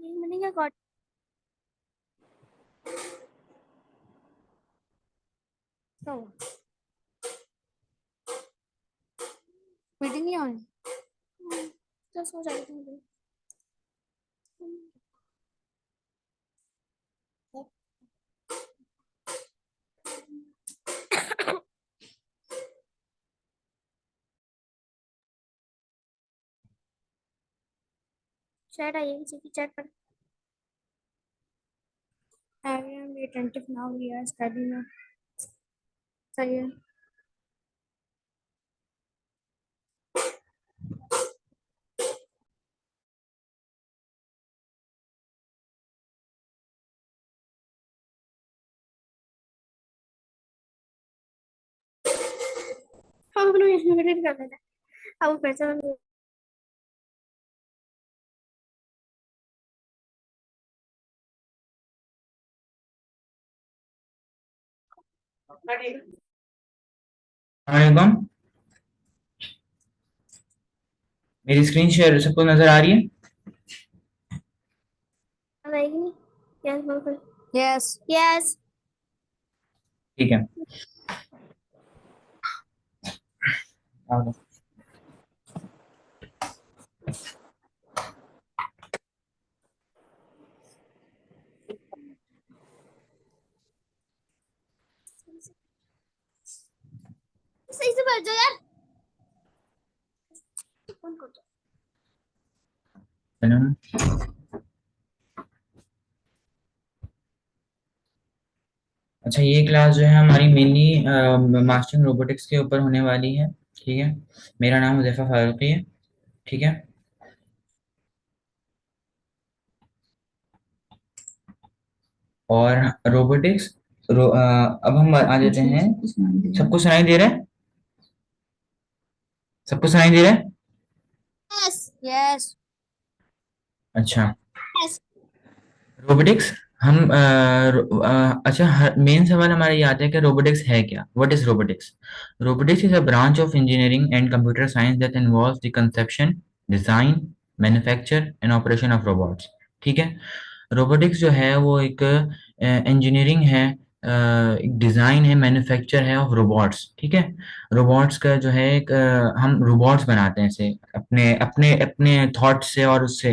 मैंने क्या गॉट तो मीटिंग नहीं ऑन जस्ट हो जाएगी मुझे। चैट आई है किसी की चैट पर। I am attentive now. We are studying. सही है। हाँ बोलो ये एडिट कर देना। अब पैसा वालेकुम। मेरी स्क्रीन शेयर सबको नजर आ रही है? आएगी नहीं। यस बिल्कुल। Yes yes. ठीक है। आओ। सही से बैठ जाओ यार। फोन कर दो। चलो। अच्छा, ये क्लास जो है हमारी मेनली मास्टरिंग रोबोटिक्स के ऊपर होने वाली है। ठीक है। मेरा नाम हुज़ैफ़ा फारूकी है। ठीक है। और रोबोटिक्स अब हम आ जाते हैं। सबको सुनाई दे रहा है? सबको सुनाई दे रहा है? यस यस अच्छा। यस। रोबोटिक्स हम अच्छा, मेन सवाल हमारा ये आता है कि रोबोटिक्स है क्या? What is robotics? Robotics is a branch of engineering and computer science that involves the conception, design, manufacture and operation of robots. ठीक है। रोबोटिक्स जो है वो एक इंजीनियरिंग है, एक डिज़ाइन है, मैन्युफैक्चर है ऑफ रोबोट्स। ठीक है। रोबोट्स का जो है एक हम रोबोट्स बनाते हैं से अपने अपने अपने थॉट से और उससे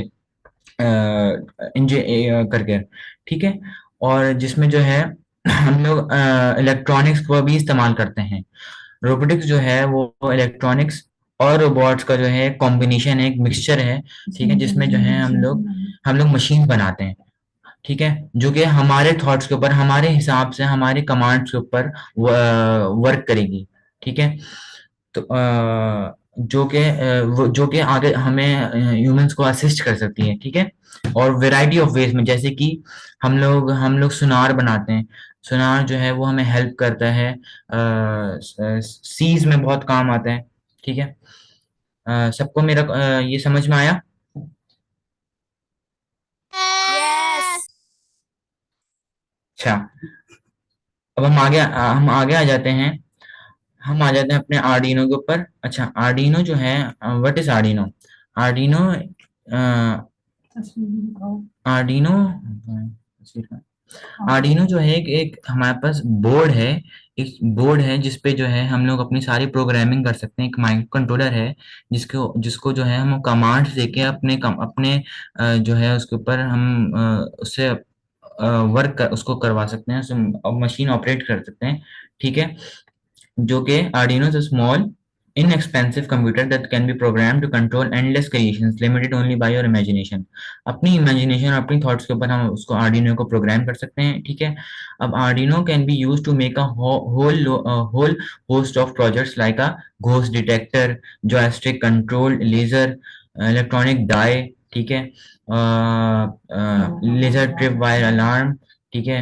इंजे करके। ठीक है। और जिसमें जो है हम लोग इलेक्ट्रॉनिक्स को भी इस्तेमाल करते हैं। रोबोटिक्स जो है वो इलेक्ट्रॉनिक्स और रोबोट्स का जो है कॉम्बिनेशन है, एक मिक्सचर है। ठीक है। जिसमें जो है हम लोग मशीन बनाते हैं। ठीक है। जो कि हमारे थॉट्स के ऊपर, हमारे हिसाब से, हमारे कमांड्स के ऊपर वर्क करेगी। ठीक है। तो जो कि आगे हमें ह्यूमंस को असिस्ट कर सकती है। ठीक है। और वैरायटी ऑफ वेज में, जैसे कि हम लोग सुनार बनाते हैं। सुनार जो है वो हमें हेल्प करता है, सीज में बहुत काम आता है। ठीक है। सबको मेरा ये समझ में आया? यस। अच्छा। अब हम आगे आ जाते हैं। हम आ जाते हैं अपने आर्डिनो के ऊपर। अच्छा, आर्डिनो जो है, what is Arduino? Arduino Arduino Arduino जो है एक हमारे पास बोर्ड है। एक बोर्ड है जिसपे जो है हम लोग अपनी सारी प्रोग्रामिंग कर सकते हैं। एक माइक्रो कंट्रोलर है जिसको जिसको जो है हम कमांड्स देके अपने जो है उसके ऊपर हम उससे उसको करवा सकते हैं, उससे मशीन ऑपरेट कर सकते हैं। ठीक है। जो कि Arduino is a small, inexpensive computer that can be programmed to control endless creations limited only by your imagination। अपनी imagination और अपनी thoughts के ऊपर हम उसको Arduino को प्रोग्राम कर सकते हैं। ठीक है। अब Arduino can be used to make a whole host of projects like a ghost detector, joystick controlled laser, electronic die। ठीक है। Laser trip wire alarm. ठीक है।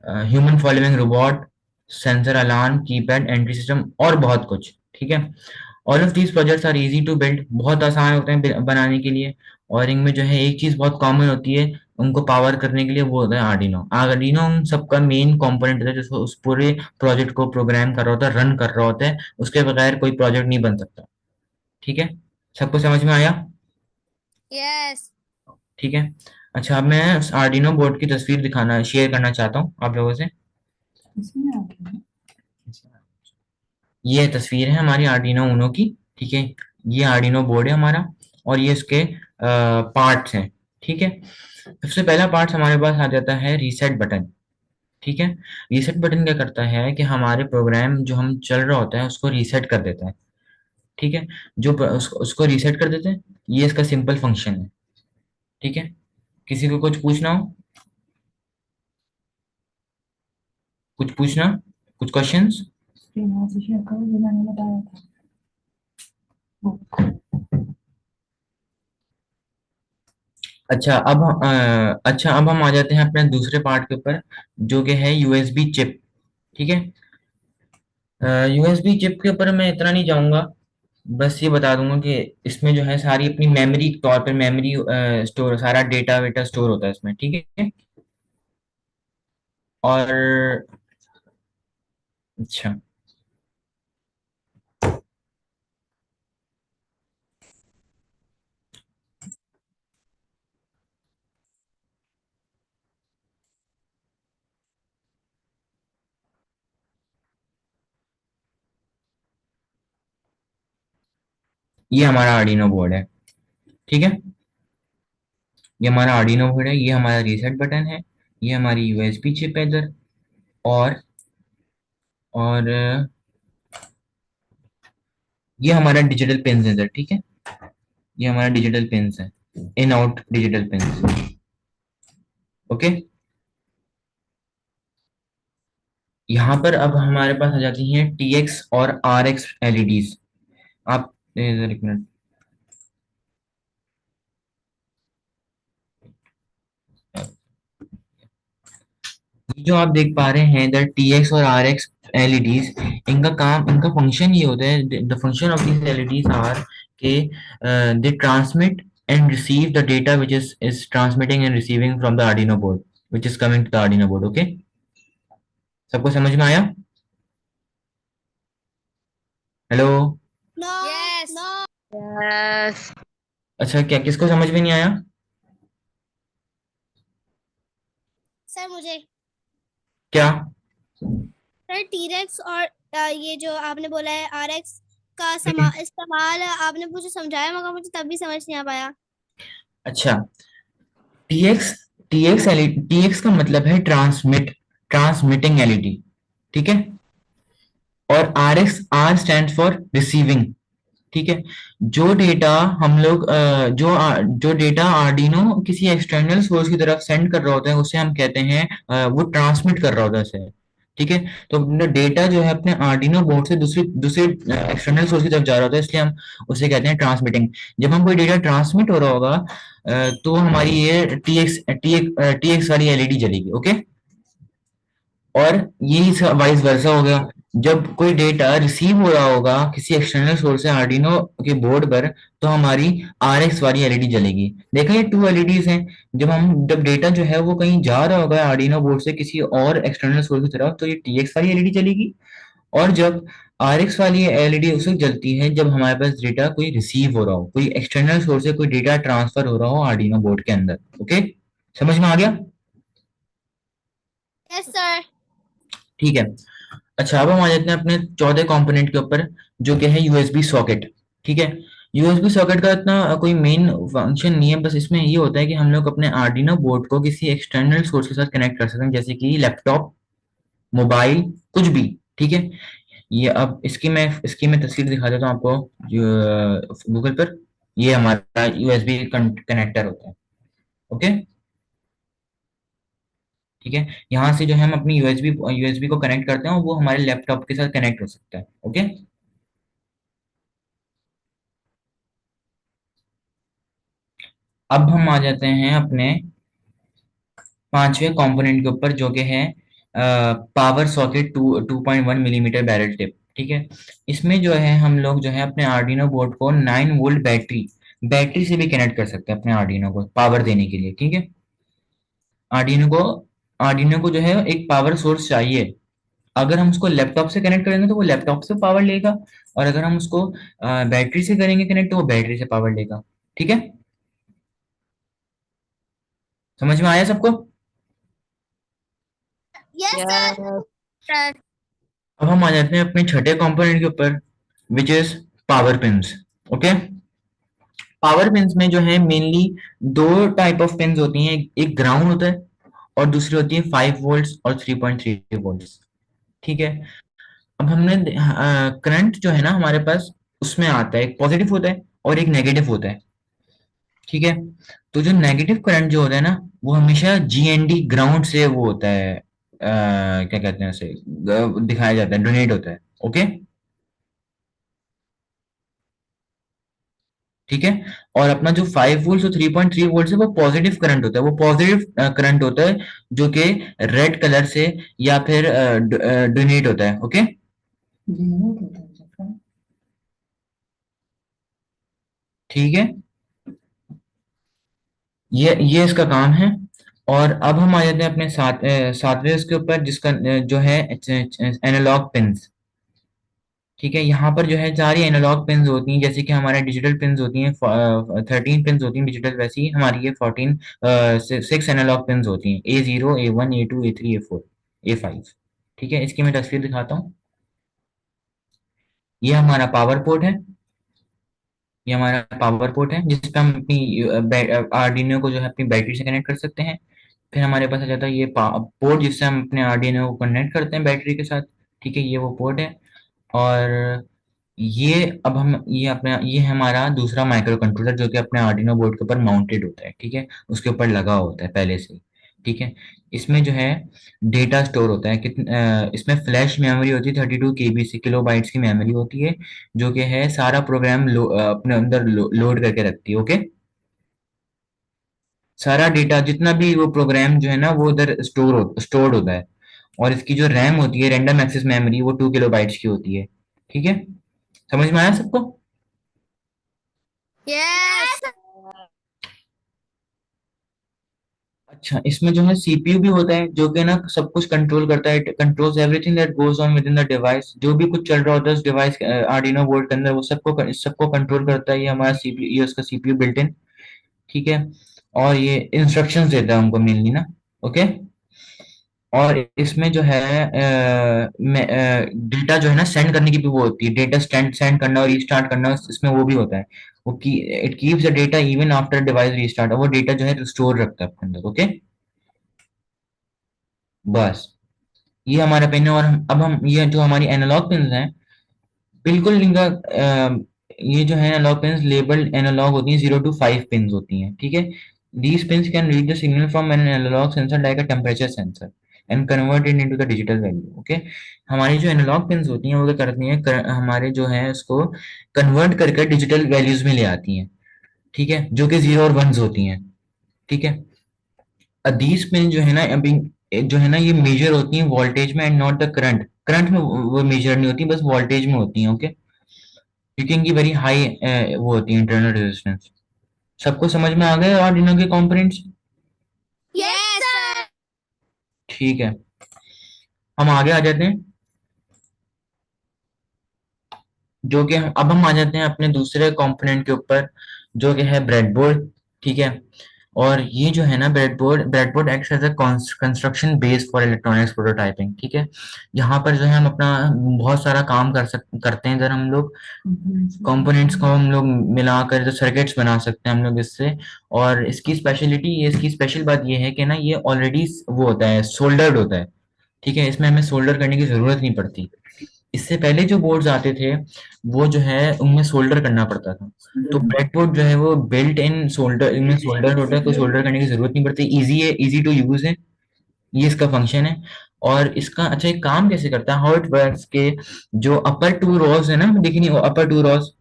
Human following robot, sensor alarm, keypad, entry system और बहुत कुछ। ठीक है। All of these projects are easy to build, बहुत आसान होते हैं बनाने के लिए। और इनमें जो है एक चीज बहुत कॉमन होती है उनको पावर करने के लिए, वो होता है आर्डिनो। आर्डिनो उन सबका मेन कंपोनेंट होता है जो उस पूरे प्रोजेक्ट को प्रोग्राम कर रहा होता है, रन कर रहा होता है। उसके बगैर कोई प्रोजेक्ट नहीं बन सकता। ठीक है। सबको समझ में आया? यस। ठीक है। अच्छा, अब मैं आर्डिनो बोर्ड की तस्वीर दिखाना शेयर करना चाहता हूँ आप लोगों से। ये तस्वीर है हमारी आर्डिनो उनो की। ठीक है, ये आर्डिनो बोर्ड है हमारा, और ये इसके पार्ट्स हैं। ठीक है, सबसे पहला पार्ट हमारे पास आ जाता है रीसेट बटन। ठीक है, रीसेट बटन क्या करता है कि हमारे प्रोग्राम जो हम चल रहा होता है उसको रीसेट कर देता है। ठीक है, उसको रीसेट कर देते हैं, ये इसका सिंपल फंक्शन है। ठीक है, किसी को कुछ पूछना हो, कुछ पूछना, कुछ क्वेश्चंस? अच्छा, अब हम आ जाते हैं अपने दूसरे पार्ट के ऊपर, जो कि है यूएसबी चिप। ठीक है, यूएसबी चिप के ऊपर मैं इतना नहीं जाऊंगा, बस ये बता दूंगा कि इसमें जो है सारी अपनी मेमोरी के तौर पर मेमोरी स्टोर, सारा डेटा वेटा स्टोर होता है इसमें। ठीक है, और अच्छा, ये हमारा आर्डिनो बोर्ड है। ठीक है, ये हमारा आर्डिनो बोर्ड है, ये हमारा रीसेट बटन है, ये हमारी यूएसबी चिप है इधर, और ये हमारा डिजिटल पिन है इधर। ठीक है, ये हमारा डिजिटल पिन है, in out digital pin. Okay, यहाँ पर अब हमारे पास आ जाती हैं टीएक्स और आरएक्स एलईडीज। आप इधर एक मिनट, जो आप देख पा रहे हैं इधर टीएक्स और आरएक्स एलईडीज, इनका काम, इनका फंक्शन ये होता है, the function of these LEDs are के they transmit and receive the data which is transmitting and receiving from the Arduino board which is coming to the Arduino board. Okay, सबको समझ में आया? Hello? No. Yes. No. Yes. अच्छा, क्या किसको समझ में नहीं आया? सर मुझे क्या? सर टीरेक्स और ये जो आपने बोला है आरएक्स का हम्म, इस्तेमाल आपने मुझे समझाया मगर मुझे तब भी समझ नहीं आ पाया। अच्छा, टीएक्स टीएक्स एलईडी, टीएक्स का मतलब है ट्रांसमिटिंग एलईडी। ठीक है, और RX, R stand for receiving. ठीक है, जो डेटा हम लोग जो डेटा आर्डिनो किसी एक्सटर्नल सोर्स की तरफ सेंड कर रहा होता है उसे हम कहते हैं वो ट्रांसमिट कर रहा होता है उसे। ठीक है, तो डेटा जो है अपने आर्डिनो बोर्ड से दूसरी दूसरे एक्सटर्नल सोर्स की तरफ जा रहा होता है, इसलिए हम उसे कहते हैं ट्रांसमिटिंग। जब हम कोई डेटा ट्रांसमिट हो रहा होगा तो हमारी ये टीएक्स वाली एलईडी जलेगी। ओके, और यही वाइस वर्सा हो गया, जब कोई डेटा रिसीव हो रहा होगा किसी एक्सटर्नल सोर्स से आर्डिनो के बोर्ड पर, तो हमारी आरएक्स वाली एलईडी जलेगी। देखा, ये टू एलईडीज हैं। जब डेटा जो है वो कहीं जा रहा होगा आर्डिनो बोर्ड से किसी और एक्सटर्नल सोर्स की तरफ, तो ये टीएक्स वाली एलईडी जलेगी। और जब आरएक्स वाली एलईडी उस वक्त जलती है जब हमारे पास डेटा कोई रिसीव हो रहा हो, कोई एक्सटर्नल सोर्स से कोई डेटा ट्रांसफर हो रहा हो आर्डिनो बोर्ड के अंदर। ओके, समझ में आ गया? Yes sir. ठीक है, अच्छा, अब हम आ जाते हैं अपने चौथे कंपोनेंट के ऊपर, जो कि है यूएसबी सॉकेट। ठीक है, यूएसबी सॉकेट का इतना कोई मेन फंक्शन नहीं है, बस इसमें ये होता है कि हम लोग अपने आर्डिनो बोर्ड को किसी एक्सटर्नल सोर्स के साथ कनेक्ट कर सकते हैं, जैसे कि लैपटॉप, मोबाइल, कुछ भी। ठीक है, ये अब इसकी मैं तस्वीर दिखा देता हूँ आपको गूगल पर। ये हमारा यूएसबी कनेक्टर होता है। ओके, ठीक है, यहाँ से जो है हम अपनी यूएसबी को कनेक्ट करते हैं और वो हमारे लैपटॉप के साथ कनेक्ट हो सकता है। ओके, अब हम आ जाते हैं अपने पांचवें कंपोनेंट के ऊपर, जो कि है power socket 2.1 millimetre barrel tip. ठीक है, इसमें जो है हम लोग जो है अपने आर्डिनो बोर्ड को 9 वोल्ट बैटरी से भी कनेक्ट कर सकते हैं अपने आर्डिनो को पावर देने के लिए। ठीक है, आर्डिनो को आर्डिनो को जो है एक पावर सोर्स चाहिए। अगर हम उसको लैपटॉप से कनेक्ट करेंगे तो वो लैपटॉप से पावर लेगा, और अगर हम उसको बैटरी से करेंगे कनेक्ट तो वो बैटरी से पावर लेगा। ठीक है, समझ में आया सबको? Yes Yes. सर। अब हम आ जाते हैं अपने छठे कंपोनेंट के ऊपर, which is power pins. Okay, power pins में जो है मेनली दो टाइप ऑफ पिन्स होती हैं, एक ग्राउंड होता है और दूसरी होती है 5 वोल्ट्स और 3.3 वोल्ट्स। ठीक है, अब हमने करंट जो है ना हमारे पास, उसमें आता है एक पॉजिटिव होता है और एक नेगेटिव होता है। ठीक है, तो जो नेगेटिव करंट जो होता है ना, वो हमेशा जीएनडी ग्राउंड से वो होता है, क्या कहते हैं उसे, दिखाया जाता है, डोनेट होता है। ओके, ठीक है, और अपना जो 5 वोल्ट और 3.3 वोल्ट है वो पॉजिटिव करंट होता है, वो पॉजिटिव करंट होता है जो कि रेड कलर से या फिर डोनेट होता है। ओके, ठीक है, ये इसका काम है। और अब हम आ जाते हैं अपने सातवें उसके ऊपर, जिसका जो है एनालॉग पिंस। ठीक है, यहाँ पर जो है सारी एनालॉग पिंस होती हैं, जैसे कि हमारे डिजिटल पिंस होती हैं 13 पिंस होती हैं डिजिटल, वैसे ही हमारी ये 14 6 एनालॉग पिंस होती हैं, A0 A1 A2 A3 A4 A5। ठीक है, इसकी मैं तस्वीर दिखाता हूँ। ये हमारा पावर पोर्ट है, ये हमारा पावर पोर्ट है जिस पे हम अपनी आर्डिनो को जो है अपनी बैटरी से कनेक्ट कर सकते हैं। फिर हमारे पास आ जाता है ये पोर्ट जिससे हम अपने आर्डिनो को कनेक्ट करते हैं बैटरी के साथ। ठीक है, ये वो पोर्ट है। और ये अब हम ये अपना ये है हमारा दूसरा माइक्रो कंट्रोलर जो कि अपने आर्डिनो बोर्ड के ऊपर माउंटेड होता है। ठीक है, उसके ऊपर लगा होता है पहले से ही। ठीक है, इसमें जो है डेटा स्टोर होता है, इसमें फ्लैश मेमोरी होती है 32 KB से किलो बाइट्स की मेमोरी होती है, जो कि है सारा प्रोग्राम अपने अंदर लोड करके रखती है। ओके, सारा डेटा जितना भी वो प्रोग्राम जो है ना वो उधर स्टोर्ड होता है। और इसकी जो रैम होती है, रैंडम एक्सेस मेमोरी, वो 2 KB की होती है। ठीक है, समझ में आया सबको? यस। अच्छा, इसमें जो है सीपीयू भी होता है जो कि ना सब कुछ कंट्रोल करता है, controls everything that goes on with in the device. जो भी कुछ चल रहा होता है उस डिवाइस आर्डिनो बोर्ड के अंदर, वो सबको कंट्रोल करता है। ये हमारा सीपीयू, ये उसका सीपीयू बिल्ट इन। ठीक है, और ये इंस्ट्रक्शंस देता है हमको मेनली ना। ओके, और इसमें जो है डेटा जो है ना सेंड करने की भी वो होती है, डेटा सेंड सेंड करना और रीस्टार्ट करना, इसमें वो भी होता है। वो की it keeps the data even after device restart, वो डेटा जो है स्टोर रखता है अपने अंदर। ओके, बस ये हमारा पिन है। और अब हम ये जो हमारी एनालॉग पिन हैं, बिल्कुल इनका ये जो है एनालॉग पिन लेबल्ड एनालॉग होती हैं, 0 to 5 पिन होती हैं। ठीक है, these pin can read the signal from an analog sensor like a temperature sensor and convert it into the digital value. Okay, हमारी जो एनालॉग पिन होती हैं वो क्या करती हैं, हमारे जो है उसको कन्वर्ट करके डिजिटल वैल्यूज में ले आती हैं। ठीक है, जो कि 0 और 1s होती हैं। ठीक है, दीज पिन जो है ना अभी जो है ना ये मेजर होती हैं वोल्टेज में and not the current. Current में वो मेजर नहीं होती, बस वोल्टेज में होती हैं। ओके, क्योंकि इनकी वेरी हाई वो होती है इंटरनल रेजिस्टेंस। सबको समझ में आ गए आर्डिनो के कंपोनेंट्स? Yes sir. ठीक है, हम आगे आ जाते हैं, जो कि अब हम आ जाते हैं अपने दूसरे कंपोनेंट के ऊपर, जो कि है ब्रेडबोर्ड। ठीक है, और ये जो है ना breadboard acts as a construction base for electronics prototyping. ठीक है, यहाँ पर जो है हम अपना बहुत सारा काम करते हैं, इधर हम लोग कंपोनेंट्स को हम लोग मिलाकर जो सर्किट्स बना सकते हैं हम लोग इससे। और इसकी स्पेशल बात ये है कि ना ये ऑलरेडी वो होता है, सोल्डर्ड होता है। ठीक है, इसमें हमें सोल्डर करने की जरूरत नहीं पड़ती। इससे पहले जो बोर्ड्स आते थे वो जो है उनमें सोल्डर करना पड़ता था। तो ब्रेडबोर्ड जो है वो बिल्ट इन सोल्डर, इनमें सोल्डर होता है, कोई सोल्डर करने की जरूरत नहीं पड़ती, इजी है, इजी टू यूज है। ये इसका फंक्शन है। और इसका अच्छा एक काम कैसे करता है, हाउ इट वर्क्स के, जो अपर 2 रॉज है ना, देखी नहीं अपर 2 रॉज?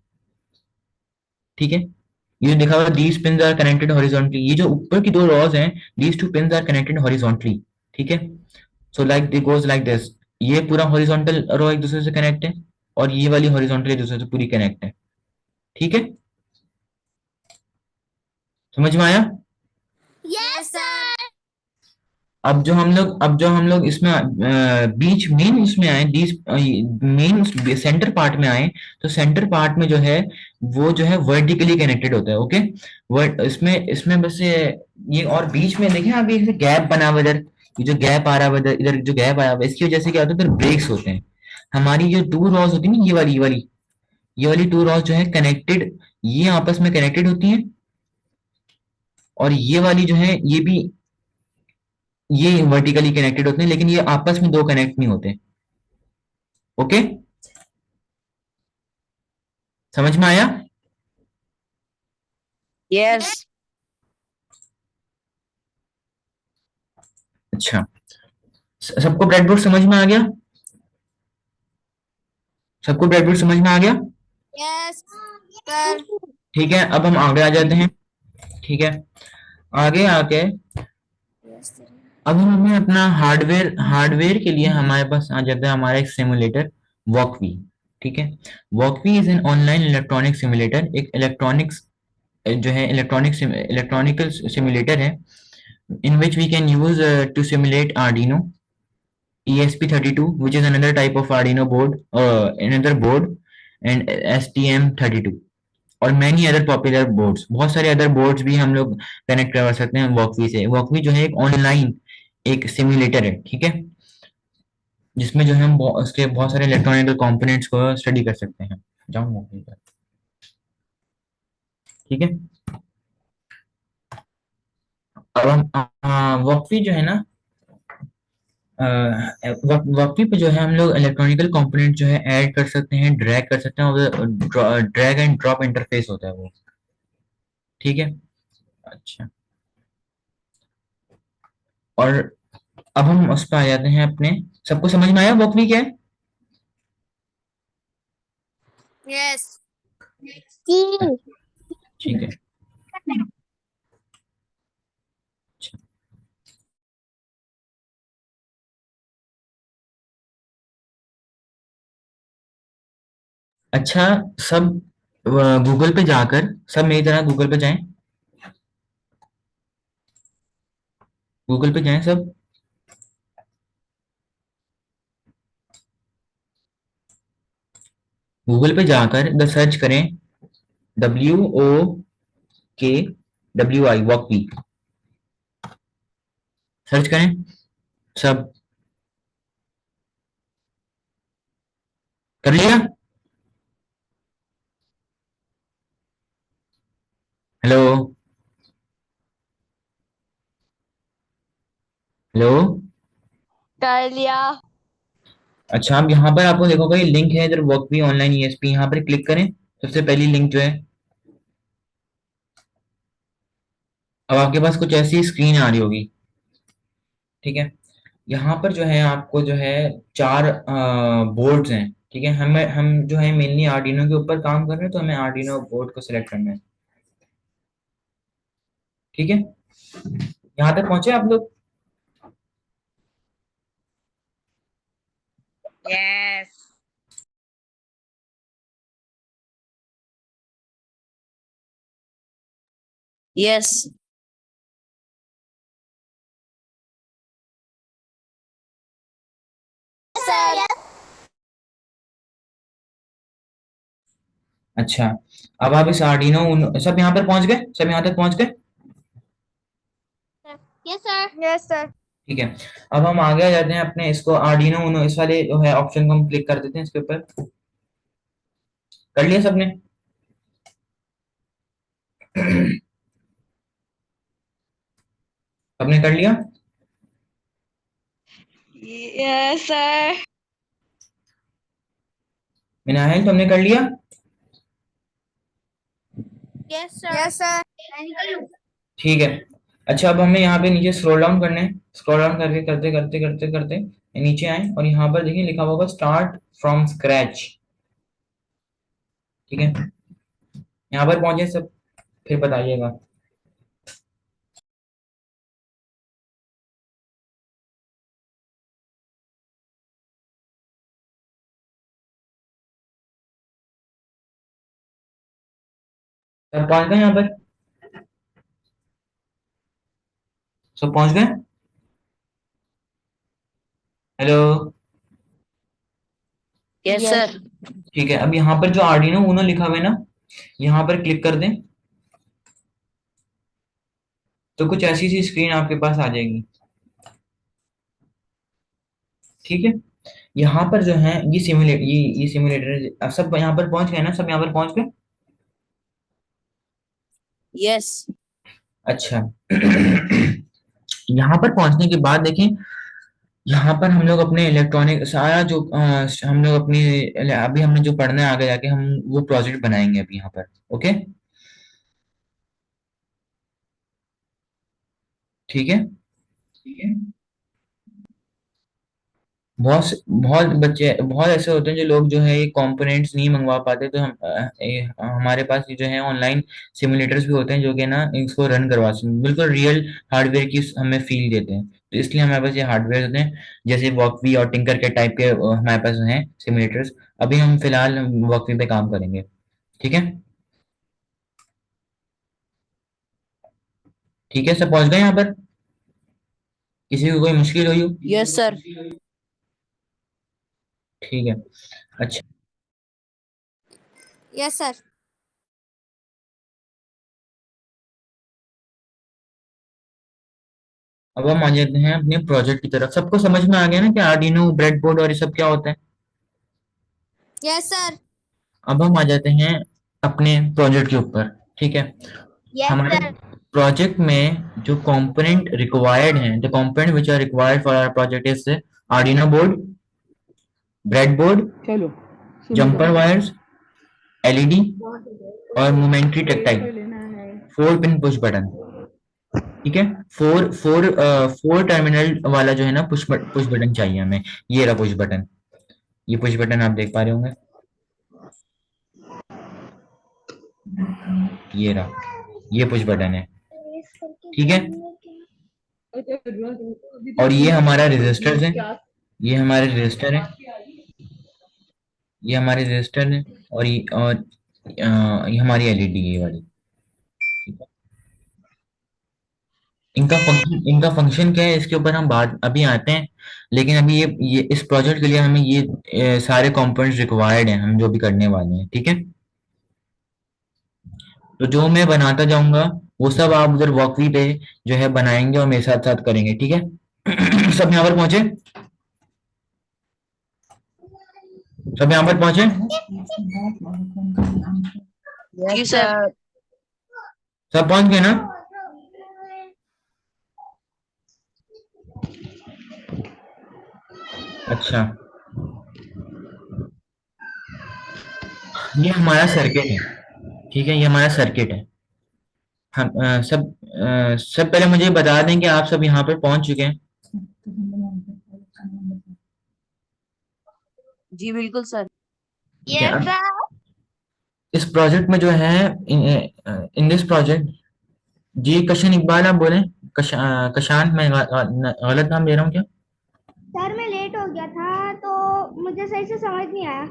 ठीक है, ये लिखा हुआ these pins are connected horizontally, ये जो ऊपर की 2 रॉज हैं, these 2 pins are connected horizontally. ठीक है, so like it goes like this. ये पूरा हॉरिजॉन्टल रो एक दूसरे से कनेक्ट है, और ये वाली हॉरिजॉन्टल एक दूसरे से पूरी कनेक्ट है। ठीक है, समझ में आया? Yes sir. अब जो हम लोग इसमें बीच मेन उसमें आए, बीच मेन सेंटर पार्ट में आए, तो सेंटर पार्ट में जो है वो जो है वर्टिकली कनेक्टेड होता है। ओके, वर्ड इसमें इसमें बस ये और बीच में देखें अभी गैप बना हुआ है इधर, ये जो गैप आ रहा है इधर, इधर जो गैप आया हुआ है इसकी वजह से क्या होता है, इधर ब्रेक्स होते हैं। हमारी जो टू रॉज होती है ना, ये वाली टू रॉज जो है कनेक्टेड, ये आपस में कनेक्टेड होती हैं, और ये वाली जो है ये भी, ये वर्टिकली कनेक्टेड होते हैं, लेकिन ये आपस में दो कनेक्ट नहीं होते। ओके, समझ में आया? Yes. अच्छा, सबको ब्रेडबोर्ड समझ में आ गया? सबको ब्रेडबोर्ड समझ में आ गया? Yes sir. ठीक है, अब हम आगे आ जाते हैं। ठीक है, आगे आके अब हम हमें अपना हार्डवेयर हार्डवेयर के लिए हमारे पास आ जाता है हमारा एक सिमुलेटर, वॉकवी। ठीक है, Wokwi is an online electronic simulator, एक इलेक्ट्रॉनिक्स जो है इलेक्ट्रॉनिकल सिमुलेटर है, in which we can use to simulate Arduino ESP32, which is another type of Arduino board, another board, and STM32 और many other popular boards। बहुत सारे other boards भी हम लोग कनेक्ट करवा सकते हैं वॉकवी से। वॉकवी जो है एक ऑनलाइन एक सिमुलेटर है, ठीक है, जिसमें जो है हम उसके बहुत सारे इलेक्ट्रॉनिकल कंपोनेंट्स को स्टडी कर सकते हैं। जाऊँ, ठीक है। अब हम वॉकवी जो है ना, वक्फी पे जो है हम लोग इलेक्ट्रॉनिकल कंपोनेंट जो है ऐड कर सकते हैं, ड्रैग कर सकते हैं, और ड्रैग एंड ड्रॉप इंटरफेस होता है वो। ठीक है, अच्छा, और अब हम उस पर आ जाते हैं अपने। सबको समझ में आया वक्फी क्या है? यस। ठीक है, अच्छा, सब गूगल पे जाकर, सब मेरी तरह गूगल पे जाएं, गूगल पे जाएं सब। गूगल पे जाकर द सर्च करें, WOKWI, वॉकवी सर्च करें सब। कर लिया? Hello, hello. कर लिया। अच्छा, अब यहाँ पर आपको देखोगे ये लिंक है इधर, वर्क भी ऑनलाइन ईएसपी, यहाँ पर क्लिक करें, सबसे पहली लिंक जो है। अब आपके पास कुछ ऐसी स्क्रीन आ रही होगी, ठीक है। यहाँ पर जो है आपको जो है चार बोर्ड्स हैं, ठीक है। हम जो है मेनली आर्डिनो के ऊपर काम कर रहे हैं, तो हमें आर्डिनो बोर्ड को सिलेक्ट करना है, ठीक है। यहाँ तक पहुंचे आप लोग? Yes. Yes. सर। अच्छा, अब आप इस आर्डिनो सब यहाँ पर पहुंच गए, सब यहाँ तक पहुंच गए? Yes sir. Yes sir. ठीक है, अब हम आगे आ जाते हैं अपने इसको आर्डिनो उनो, इस वाले जो है ऑप्शन को हम क्लिक कर देते हैं इसके ऊपर। कर लिया सबने? सबने कर लिया? Yes, sir. मिनाहिल, तुमने कर लिया? Yes sir. Yes sir. ठीक है, अच्छा, अब हमें यहाँ पे नीचे स्क्रॉल डाउन करना है। स्क्रॉल डाउन करके करते करते करते करते नीचे आए, और यहाँ पर देखिए लिखा होगा स्टार्ट फ्रॉम स्क्रैच, ठीक है। यहाँ पर पहुंचे सब, फिर बताइएगा। सब पहुंच गए यहाँ पर? सब पहुंच गए? हेलो। Yes, sir. ठीक है, अब यहाँ पर जो आर्डिनो ऊनो लिखा हुआ है ना, यहाँ पर क्लिक कर दें तो कुछ ऐसी सी स्क्रीन आपके पास आ जाएगी। ठीक है, यहाँ पर जो है ये सिमुलेटर, अब सब यहाँ पर पहुंच गए ना, सब यहाँ पर पहुंच गए। Yes. अच्छा। यहाँ पर पहुंचने के बाद देखें, यहाँ पर हम लोग अपने इलेक्ट्रॉनिक सारा जो हम लोग अपनी अभी हमने जो पढ़ना है आगे जाके, हम वो प्रोजेक्ट बनाएंगे अभी यहाँ पर। ओके, ठीक है। बहुत बच्चे, बहुत ऐसे होते हैं जो लोग जो है ये कंपोनेंट्स नहीं मंगवा पाते, तो हमारे पास ये जो है ऑनलाइन सिमुलेटर्स भी होते हैं जो कि ना इसको रन करवा सकते हैं, बिल्कुल रियल हार्डवेयर की हमें फील देते हैं। तो इसलिए हमारे पास ये हार्डवेयर होते हैं, जैसे वॉकवी और टिंकर के टाइप के हमारे पास हैं सिमुलेटर्स। अभी हम फिलहाल वॉकवी पे काम करेंगे। ठीक है, ठीक है, सब पहुंच गए यहाँ पर? किसी को कोई मुश्किल हुई हो? Yes, sir. ठीक है। अच्छा, यस सर। अब हम आ जाते हैं अपने प्रोजेक्ट की तरफ। सबको समझ में आ गया ना कि आर्डिनो, ब्रेडबोर्ड और ये सब क्या होता है? Yes sir. अब हम आ जाते हैं अपने प्रोजेक्ट के ऊपर। ठीक है, यस हमारे सर। प्रोजेक्ट में जो कंपोनेंट रिक्वायर्ड हैं, the component which are required for our project is Arduino board, breadboard, चलो जंपर वायर्स, एलईडी और मोमेंट्री टेक्टाइल, लेना है 4 पिन पुश बटन। ठीक है, फोर फोर फोर टर्मिनल वाला जो है ना पुश बटन चाहिए हमें। ये रहा पुश बटन, ये पुश बटन आप देख पा रहे होंगे, ये रहा, ये पुश बटन है। ठीक है, और ये हमारा रजिस्टर्स है, ये हमारे रजिस्टर है, ये हमारे रजिस्टर है, ये हमारी एलईडी ये वाली। ठीक है, इनका फंक्शन क्या है इसके ऊपर हम बाद अभी आते हैं, लेकिन अभी ये इस प्रोजेक्ट के लिए हमें ये सारे कंपोनेंट्स रिक्वायर्ड हैं हम जो भी करने वाले हैं। ठीक है, तो जो मैं बनाता जाऊंगा वो सब आप उधर वॉकवी पे जो है बनाएंगे और मेरे साथ साथ करेंगे। ठीक है। सब यहाँ पर पहुंचे? सब यहाँ पर पहुंचे? Yes, sir. सब पहुंच गए ना? अच्छा, ये हमारा सर्किट है। ठीक है, ये हमारा सर्किट है। हम सब पहले मुझे बता दें कि आप सब यहाँ पर पहुंच चुके हैं। जी बिल्कुल सर। ठीक है, यस अब सर। इस प्रोजेक्ट में जो है, इन दिस प्रोजेक्ट, जी कशन इकबाल आप बोले? कशान, मैं गलत नाम ले रहा हूँ क्या? सर मैं लेट हो गया था तो मुझे सही से समझ नहीं आया।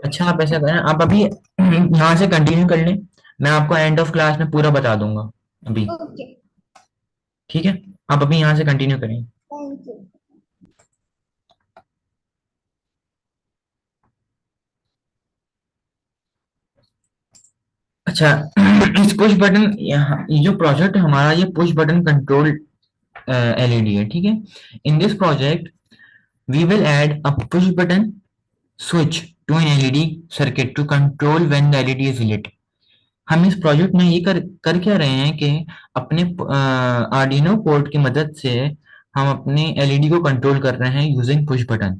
अच्छा, आप ऐसा करें, आप अभी यहाँ से कंटिन्यू कर लें, मैं आपको एंड ऑफ क्लास में पूरा बता दूंगा अभी। ओके। ठीक है, आप अभी यहाँ से कंटिन्यू करें। Thank you. अच्छा, इस पुश बटन, यहाँ ये जो प्रोजेक्ट है हमारा, ये पुश बटन कंट्रोल एलईडी है। ठीक है, in this project we will add a push button switch to an LED circuit to control when the LED is lit। हम इस प्रोजेक्ट में ये कर क्या रहे हैं कि अपने आर्डिनो पोर्ट की मदद से हम अपने एलईडी को कंट्रोल कर रहे हैं यूजिंग पुश बटन।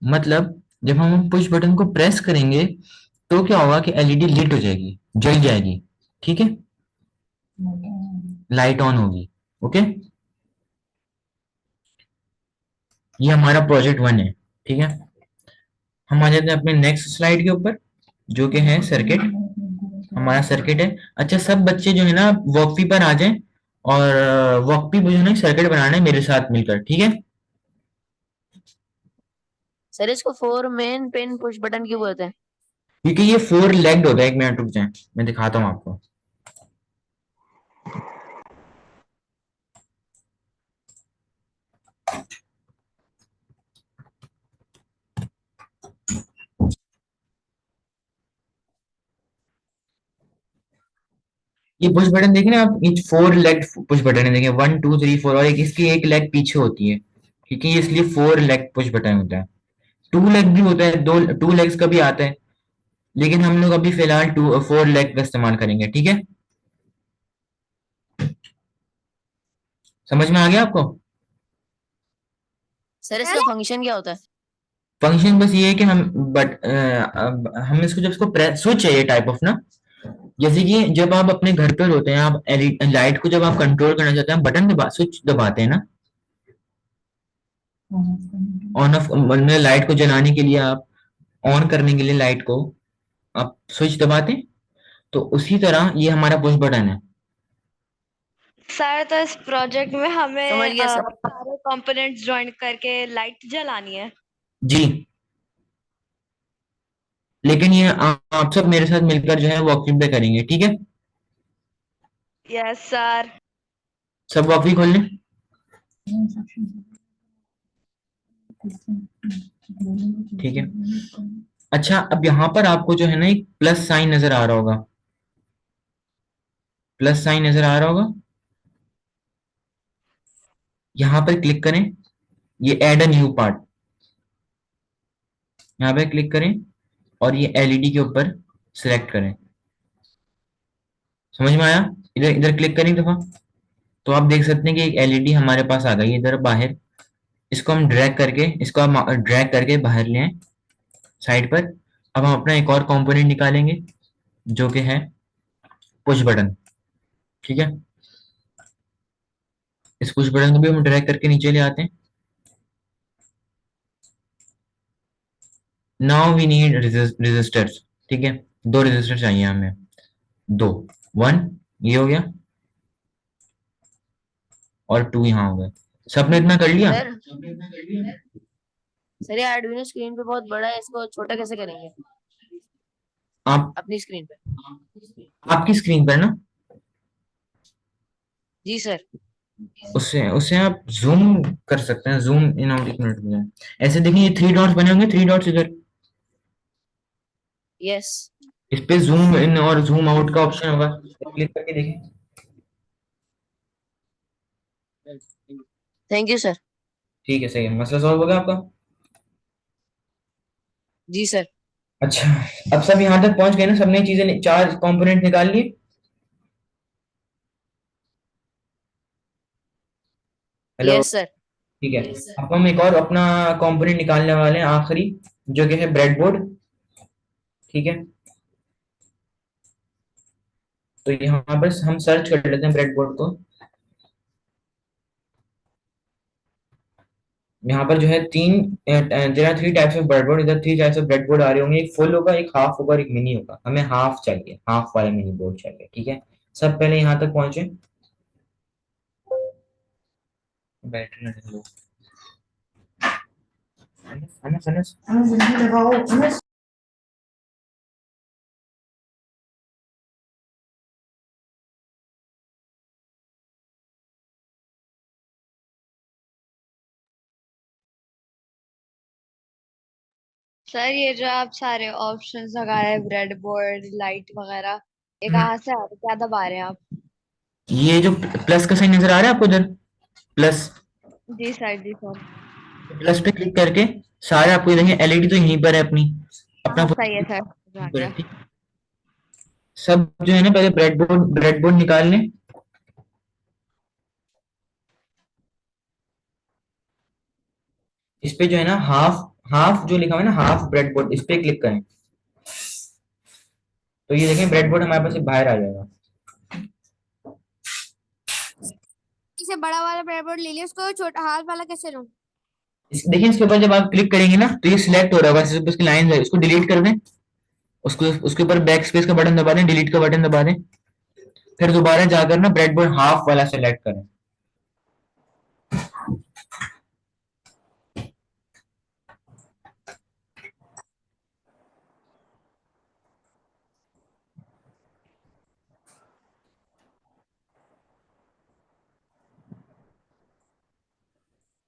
मतलब जब हम पुश बटन को प्रेस करेंगे तो क्या होगा कि एलईडी लिट हो जाएगी, जल जाएगी। ठीक है, लाइट ऑन होगी। ओके, ये हमारा प्रोजेक्ट 1 है। ठीक है, हम आ जाते हैं अपने नेक्स्ट स्लाइड के ऊपर जो कि है सर्किट। हमारा सर्किट है। अच्छा, सब बच्चे जो है ना वर्कपी पर आ जाएं और वर्कपी जो है ना सर्किट बनाना है मेरे साथ मिलकर। ठीक है, सर इसको 4 मेन पिन पुश बटन क्यों बोलते हैं? क्योंकि ये 4 लेग्ड होता है। 1 मिनट रुक जाए, मैं दिखाता हूँ आपको। ये पुश बटन देखे ना आप, ये 4 लेग पुश बटन है, देखें 1 2 3 4, और इसकी एक लेग पीछे होती है, क्योंकि ये इसलिए 4 लेग पुश बटन होता है। 2 लेग भी होता है, दो 2 लेग्स का भी आता है, लेकिन हम लोग अभी फिलहाल 4 लेग का इस्तेमाल करेंगे, ठीक है? समझ में आ गया आपको? सर इसका फंक्शन क्या होता है? फंक्शन बस ये है कि हम इसको, जब इसको स्विच है ये टाइप ऑफ ना, जैसे कि जब आप अपने घर पर होते हैं, आप लाइट को जब आप कंट्रोल करना चाहते हैं, आप बटन दबा स्विच दबाते हैं ना, ऑन ऑफ, मतलब लाइट को जलाने के लिए, आप ऑन करने के लिए लाइट को आप स्विच दबाते हैं, तो उसी तरह ये हमारा पुश बटन है। सर तो इस प्रोजेक्ट में हमें समझ गया सर। सारे कंपोनेंट्स ज्वाइन करके लाइट जलानी है। जी, लेकिन ये आप सब मेरे साथ मिलकर जो है वॉकशॉप पे करेंगे, ठीक है? Yes sir. सब वॉकवी खोल लें। ठीक है। अच्छा, अब यहाँ पर आपको जो है ना एक प्लस साइन नजर आ रहा होगा, प्लस साइन नजर आ रहा होगा, यहाँ पर क्लिक करें, ये ऐड अ न्यू पार्ट, यहाँ पे क्लिक करें और ये एलईडी के ऊपर सिलेक्ट करें। समझ में आया? इधर इधर क्लिक करें एक दफा, तो आप देख सकते हैं कि एक एलईडी हमारे पास आ गई इधर बाहर। इसको हम ड्रैग करके बाहर ले आए साइड पर। अब हम अपना एक और कंपोनेंट निकालेंगे जो कि है पुश बटन, ठीक है? इस पुश बटन को भी हम ड्रैग करके नीचे ले आते हैं। नाउ वी नीड रेजिस्टर्स, ठीक है? 2 रेजिस्टर चाहिए हमें, 2, 1 ये हो गया और 2 यहाँ हो गया। सबने इतना कर लिया? सर सर ये आर्डुइनो स्क्रीन पे बहुत बड़ा है, इसको छोटा कैसे करेंगे आप अपनी स्क्रीन पे? आपकी स्क्रीन पर ना, जी सर। उससे उससे आप जूम कर सकते हैं, जूम इन आउट, एक मिनट में ऐसे देखिए, ये 3 डॉट्स बने होंगे, 3 डॉट्स इधर, यस। इस पे जूम इन और जूम आउट का ऑप्शन होगा, क्लिक करके देखें। Thank you sir. ठीक है, सही है, मसला सॉल्व हो गया आपका। जी सर। अच्छा, अब सब यहाँ तक पहुंच गए ना, सबने चीजें 4 कंपोनेंट निकाल लिए। Hello, yes sir. ठीक है। अब हम एक और अपना कंपोनेंट निकालने वाले हैं आखिरी, जो कि है ब्रेडबोर्ड, ठीक है? तो यहाँ पर हम सर्च कर लेते हैं ब्रेडबोर्ड को। यहाँ पर जो है there are 3 types of breadboard, इधर 3 टाइप्स ऑफ ब्रेडबोर्ड आ रहे होंगे, एक फुल होगा, एक हाफ होगा और एक मिनी होगा। हमें हाफ चाहिए, हाफ वाला मिनी बोर्ड चाहिए, ठीक है? सब पहले यहाँ तक पहुंचे। बैटरी लो, अनस अनस अनस जल्दी लगाओ अनस। सर ये जो आप सारे ऑप्शंस लगा रहे हैं, ब्रेड बोर्ड, लाइट वगैरह, ये कहाँ से आ रहे हैं? क्या दबा रहे हैं आप? ये जो प्लस का साइन नजर आ रहा है आपको इधर, प्लस, जी सर, जी सर। प्लस पे क्लिक करके सारे आपको ये देखें, एलईडी तो यहीं पर है अपनी, अपना हाँ सही है सर, आ पर है, गया। ठीक? सब जो है ना, पहले ब्रेडबोर्ड निकाल लें। इस पे जो है ना हाफ, हाफ जो लिखा हुआ है ना, हाफ ब्रेडबोर्ड, इस पे क्लिक करें, तो ये देखें ब्रेडबोर्ड हमारे पास से बाहर आ जाएगा। इसे बड़ा वाला ब्रेडबोर्ड ले लिया, उसको छोटा हाथ वाला कैसे लूं? देखिए इसके ऊपर जब आप क्लिक करेंगे ना, तो ये सिलेक्ट हो रहा होगा, इसकी लाइन है, उसको डिलीट कर दें, उसको उसके ऊपर बैक स्पेस का बटन दबा दें, डिलीट का बटन दबा दें, फिर दोबारा जाकर ना ब्रेडबोर्ड हाफ वाला सेलेक्ट करें।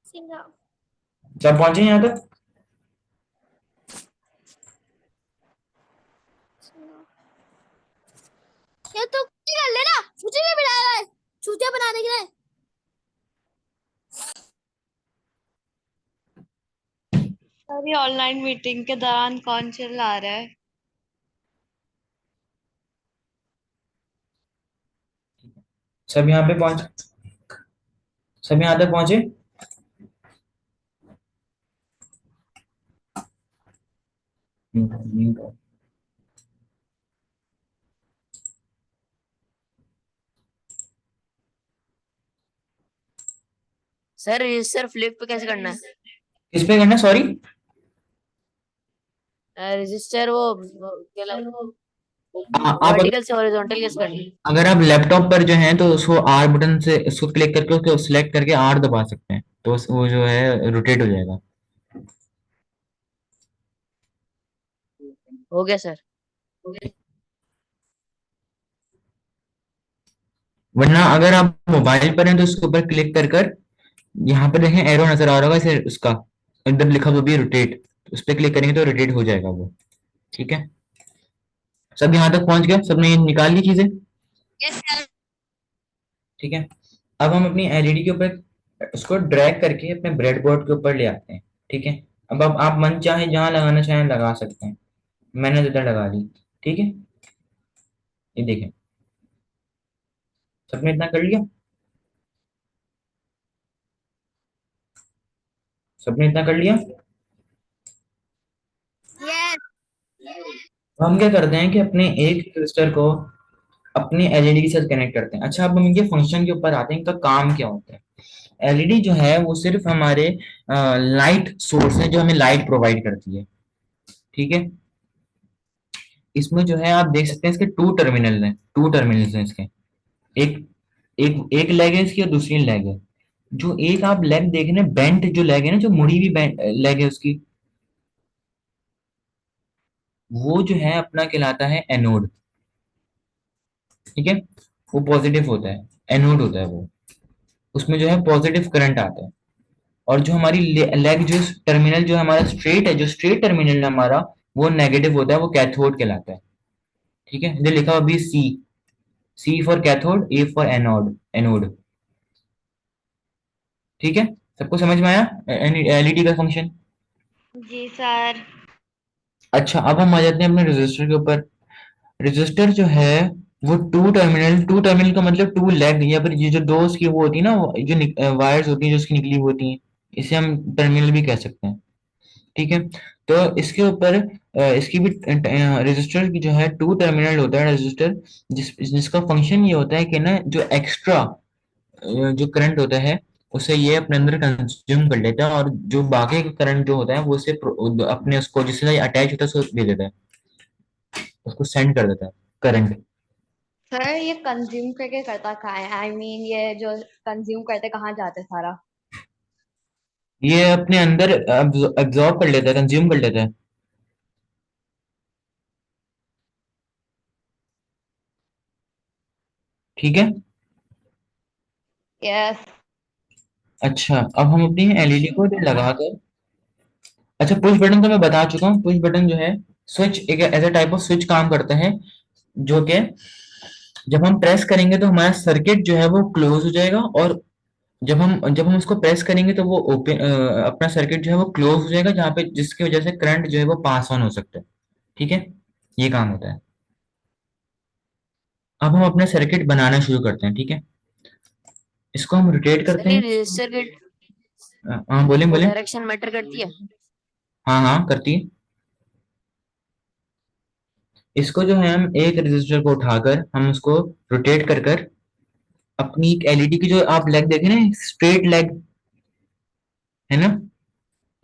सिंगा सब पहुंचे यहाँ तक? ये तो कर लेना। मुझे भी बनाया है चूतिया बनाने के लिए। सर ये ऑनलाइन मीटिंग के दौरान कौन चिल्ला रहा है? सब यहाँ पे पहुंचे? सब यहाँ तक पहुंचे? सर रजिस्टर फ्लिप पे कैसे करना है? किस पे करना? सॉरी, रजिस्टर वो क्या आप वर्टिकल से हॉरिजॉन्टल कैसे करना है? अगर आप लैपटॉप पर जो है तो उसको आर बटन से उसको क्लिक करके उसको सिलेक्ट करके आर दबा सकते हैं, तो वो जो है रोटेट हो जाएगा। हो गया सर। वरना अगर आप मोबाइल पर हैं तो उसके ऊपर क्लिक कर कर यहाँ पर देखें एरो नजर आ रहा होगा इसे, उसका एकदम लिखा हुआ भी है रोटेट, उस पर क्लिक करेंगे तो रोटेट हो जाएगा वो। ठीक है, सब यहाँ तक पहुंच गए? सबने ये निकाल ली चीजें? Yes sir. ठीक है, अब हम अपनी एलईडी के ऊपर उसको ड्रैग करके अपने ब्रेड बोर्ड के ऊपर ले आते हैं। ठीक है, अब आप मन चाहे जहां लगाना चाहें लगा सकते हैं, मैंने तो इधर लगा ली। ठीक है, ये देखें, सबने इतना कर लिया? सबने इतना कर लिया? यस। अब हम क्या करते हैं कि अपने एक रजिस्टर को अपने एलईडी के साथ कनेक्ट करते हैं। अच्छा, अब हम इनके फंक्शन के ऊपर आते हैं, इनका काम क्या होता है। एलईडी जो है वो सिर्फ हमारे लाइट सोर्स है जो हमें लाइट प्रोवाइड करती है। ठीक है, इसमें जो है आप देख सकते हैं इसके टू टर्मिनल्स हैं इसके। एक एक एक लेग है इसकी और दूसरी लेग है। जो एक आप लेग देख रहे हैं, बेंट जो लेग है ना, जो मुड़ी हुई लेग है उसकी, वो जो है अपना कहलाता है एनोड। ठीक है, वो पॉजिटिव होता है, एनोड होता है वो, उसमें जो है पॉजिटिव करंट आता है। और जो हमारी लेग जो टर्मिनल जो हमारा स्ट्रेट है, जो स्ट्रेट टर्मिनल है हमारा, वो नेगेटिव होता है, वो कैथोड कहलाता है। ठीक है, जो लिखा हुआ अभी C, C for cathode, A for anode, anode. ठीक है, सबको समझ में आया एलईडी का फंक्शन? जी सर। अच्छा, अब हम आ जाते हैं अपने रेजिस्टर के ऊपर। रेजिस्टर जो है वो टू टर्मिनल का मतलब टू लेग, या फिर ये जो दो उसकी वो होती है ना, जो वायर्स होती हैं जो उसकी निकली हुई होती हैं, इसे हम टर्मिनल भी कह सकते हैं। ठीक है, तो इसके ऊपर इसकी भी रेजिस्टर की जो है टू टर्मिनल होता है रेजिस्टर, जिसका फंक्शन ये होता है कि ना जो एक्स्ट्रा जो करंट होता है उसे ये अपने अंदर कंज्यूम कर लेता है, और जो बाकी का करंट जो होता है वो उसे अपने उसको जिससे अटैच होता है उसको दे देता है, उसको सेंड कर देता है करंट। सर ये कंज्यूम करके करता कहाँ है? आई मीन ये जो कंज्यूम करते कहाँ जाते सारा? ये अपने अंदर एब्जॉर्ब कर लेता है, कंज्यूम कर लेता है। ठीक है, यस। अच्छा अब हम अपनी एलईडी को लगाकर, अच्छा पुश बटन तो मैं बता चुका हूँ, पुश बटन जो है स्विच, एक ऐसा टाइप ऑफ स्विच काम करता है जो कि जब हम प्रेस करेंगे तो हमारा सर्किट जो है वो क्लोज हो जाएगा, और जब हम उसको प्रेस करेंगे तो वो ओपन, अपना सर्किट जो है वो क्लोज हो जाएगा, जहाँ पे जिसकी वजह से करंट जो है वो पास ऑन हो सकता है। ठीक है, ये काम होता है। अब हम अपना सर्किट बनाना शुरू करते हैं। ठीक है, इसको हम रोटेट करते सर ये हैं। रजिस्टर की हाँ बोले वो बोले। डायरेक्शन मैटर करती है? हाँ हाँ करती है। इसको जो है हम एक रजिस्टर को उठाकर हम उसको रोटेट कर कर अपनी एक एलईडी की जो आप लेग देखे ना, स्ट्रेट लेग है ना,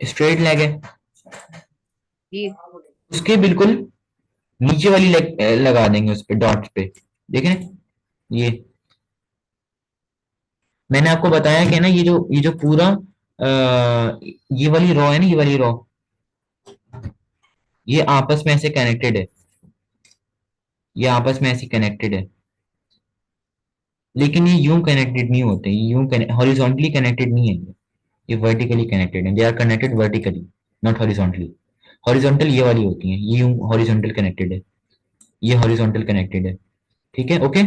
स्ट्रेट लेग है, जी। उसके बिल्कुल नीचे वाली लेग लगा देंगे उस पे, डॉट पे। देखें ये, मैंने आपको बताया कि ना ये जो पूरा ये वाली रॉ है ना, ये वाली रॉ, ये आपस में ऐसे कनेक्टेड है, ये आपस में ऐसे कनेक्टेड है, लेकिन ये यूं कनेक्टेड नहीं होते, ये यूं हॉरिजॉन्टली कनेक्टेड नहीं है, ये वर्टिकली कनेक्टेड है, they are connected vertically, not horizontally. Horizontal ये वाली होती है, ये यूं हॉरिजॉन्टल कनेक्टेड है, ये हॉरिजॉन्टल कनेक्टेड है। ठीक है, ओके।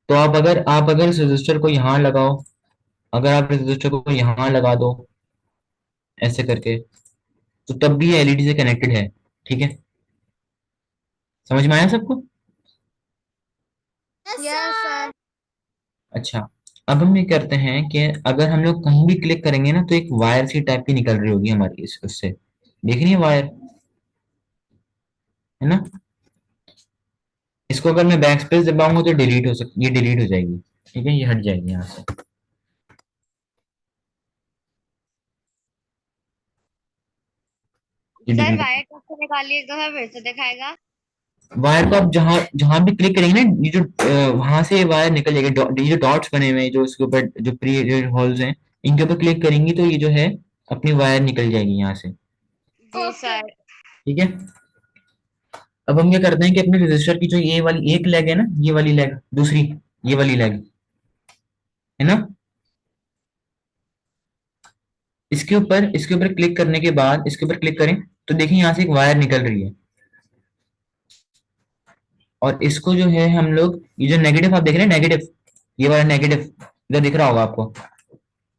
तो आप अगर इस रजिस्टर को यहाँ लगाओ, अगर आप इस रजिस्टर को यहाँ लगा दो ऐसे करके, तो तब भी ये एलईडी से कनेक्टेड है। ठीक है, समझ में आया सबको? Yes sir. अच्छा, अब हम ये करते हैं कि अगर हम लोग कहीं भी क्लिक करेंगे ना, तो एक वायर सी टाइप की निकल रही होगी हमारी उससे, देख रही है वायर, है ना? इसको अगर मैं बैक स्पेस दबाऊंगा तो ये डिलीट हो जाएगी। ठीक है, ये हट जाएगी यहाँ से। ये सर डिलीट, वायर कब से निकालिए, एक दफा फिर से दिखाएगा। वायर को आप जहां जहां भी क्लिक करेंगे ना, ये जो वहां से वायर निकल जाएगी। ये जो डॉट्स बने हुए हैं, जो इसके ऊपर जो प्री जो होल्स हैं, इनके ऊपर क्लिक करेंगी तो ये जो है अपनी वायर निकल जाएगी यहाँ से। जी सर। ठीक है, अब हम क्या करते हैं कि अपने रजिस्टर की जो ये वाली एक लेग है ना, ये वाली लेग, दूसरी ये वाली लेग है ना, इसके ऊपर क्लिक करने के बाद इसके ऊपर क्लिक करें तो देखिए यहाँ से एक वायर निकल रही है। और इसको जो है हम लोग, ये जो नेगेटिव आप देख रहे हैं, नेगेटिव, ये वाला नेगेटिव इधर दिख रहा होगा आपको,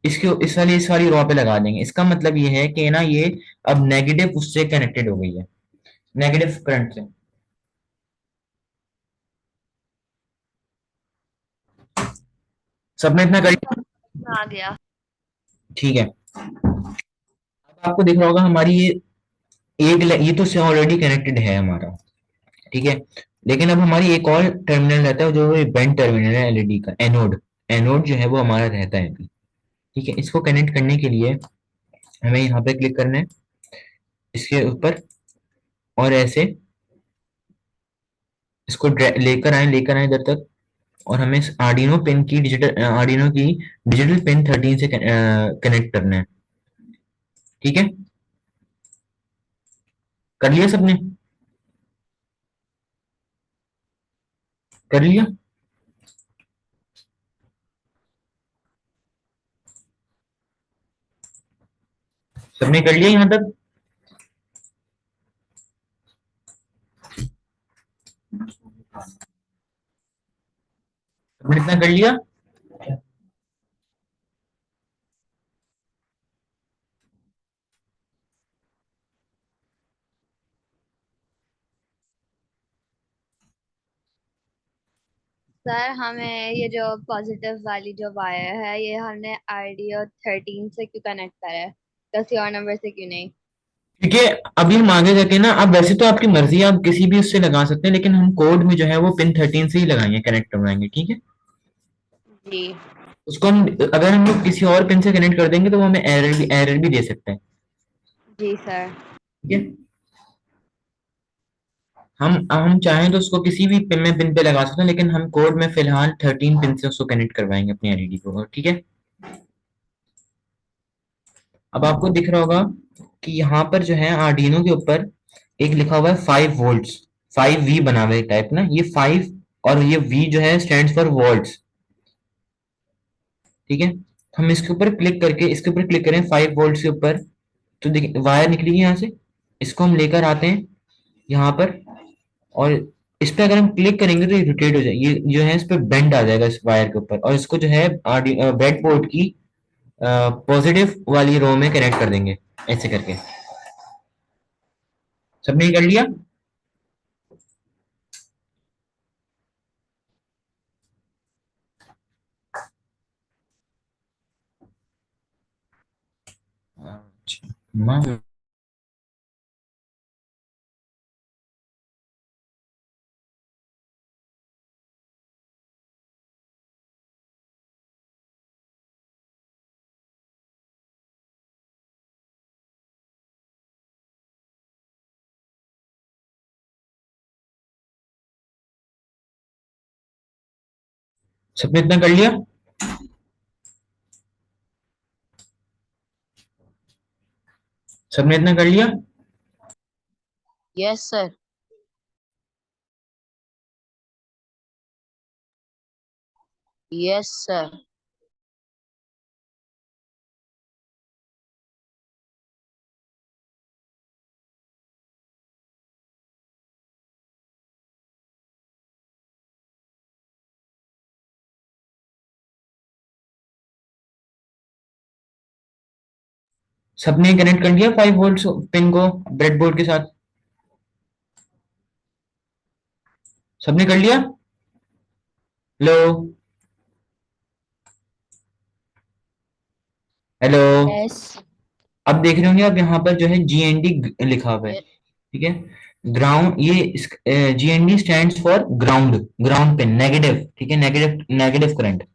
इसके इस वाली रो पे लगा देंगे। इसका मतलब ये है कि ना ये अब नेगेटिव उससे कनेक्टेड हो गई है, नेगेटिव करंट से। सबने इतना कर जी लिया? सर, आ गया। ठीक है, अब आपको दिख रहा होगा हमारी ये तो से ऑलरेडी कनेक्टेड है हमारा। ठीक है, लेकिन अब हमारी एक और टर्मिनल रहता है, जो बेंड टर्मिनल है एलईडी का, एनोड। एनोड जो है वो हमारा रहता है अभी। ठीक है, इसको कनेक्ट करने के लिए हमें यहाँ पे क्लिक करना है, इसके ऊपर, और ऐसे इसको लेकर आए इधर तक, और हमें इस आर्डिनो की डिजिटल पिन 13 से कनेक्ट करना है। ठीक है, कर लिया सबने? कर लिया? सबने कर लिया यहाँ तक? सबने इतना कर लिया? सर हमें ये जो पॉजिटिव वाली जो वायर है, ये हमने आईडिया 13 से क्यों कनेक्ट करा है, किसी और नंबर से क्यों नहीं? ठीक है, अभी हम आगे जाके ना, अब वैसे तो आपकी मर्जी है, आप किसी भी उससे लगा सकते हैं, लेकिन हम कोड में जो है वो पिन 13 से ही लगाएंगे, कनेक्ट करवाएंगे। ठीक है, जी। उसको हम अगर हम लोग किसी और पिन से कनेक्ट कर देंगे तो वो हमें एरर भी दे सकता है। जी सर। ठीक है, हम चाहें तो उसको किसी भी पिन पे लगा सकते हैं, लेकिन हम कोड में फिलहाल 13 पिन से उसको कनेक्ट करवाएंगे अपनी एलईडी को। ठीक है, अब आपको दिख रहा होगा कि यहाँ पर जो है आर्डिनो के ऊपर एक लिखा हुआ है 5 वोल्ट्स, 5V बना हुआ है टाइप ना, ये 5 और ये V जो है स्टैंड्स फॉर वोल्ट्स। ठीक है, हम इसके ऊपर क्लिक करें 5 वोल्ट के ऊपर, तो देखिए वायर निकलेगी यहाँ से। इसको हम लेकर आते हैं यहाँ पर, और इस पे अगर हम क्लिक करेंगे तो ये रोटेट हो जाएगी, ये जो है इस पे बेंड आ जाएगा इस वायर के ऊपर, और इसको जो है ब्रेड बोर्ड की पॉजिटिव वाली रो में कनेक्ट कर देंगे ऐसे करके। सबने कर लिया? अच्छा, सबने इतना कर लिया? सबने इतना कर लिया? Yes, sir. Yes, sir. सबने कनेक्ट कर लिया 5 वोल्ट पिन को ब्रेडबोर्ड के साथ? सबने कर लिया? Hello hello. यस अब देख रहे होंगे आप यहाँ पर जो है GND लिखा हुआ है, ठीक है। ग्राउंड, ये GND stands for ground, ground pin, negative, ठीक है, नेगेटिव नेगेटिव करंट।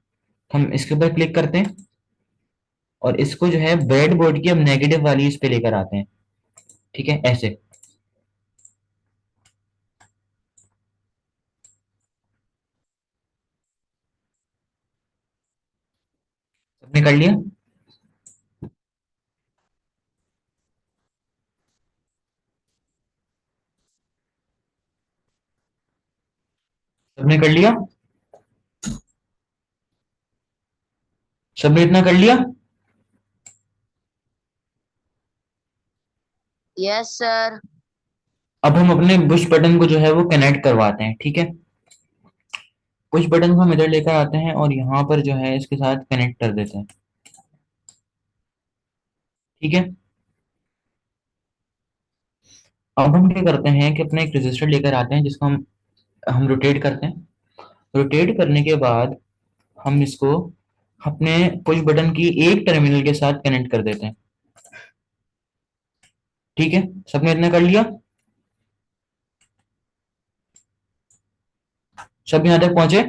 हम इसके ऊपर क्लिक करते हैं और इसको जो है ब्रेड बोर्ड की हम नेगेटिव वाली इस पे लेकर आते हैं, ठीक है, ऐसे। सबने कर लिया? सबने कर लिया? सबने इतना कर लिया? Yes sir. अब हम अपने पुश बटन को जो है वो कनेक्ट करवाते हैं, ठीक है। पुश बटन को हम इधर लेकर आते हैं और यहाँ पर जो है इसके साथ कनेक्ट कर देते हैं, ठीक है। अब हम क्या करते हैं कि अपने एक रजिस्टर लेकर आते हैं जिसको हम रोटेट करते हैं। रोटेट करने के बाद हम इसको अपने पुश बटन की एक टर्मिनल के साथ कनेक्ट कर देते हैं, ठीक है। सबने इतना कर लिया? सब यहाँ तक पहुंचे?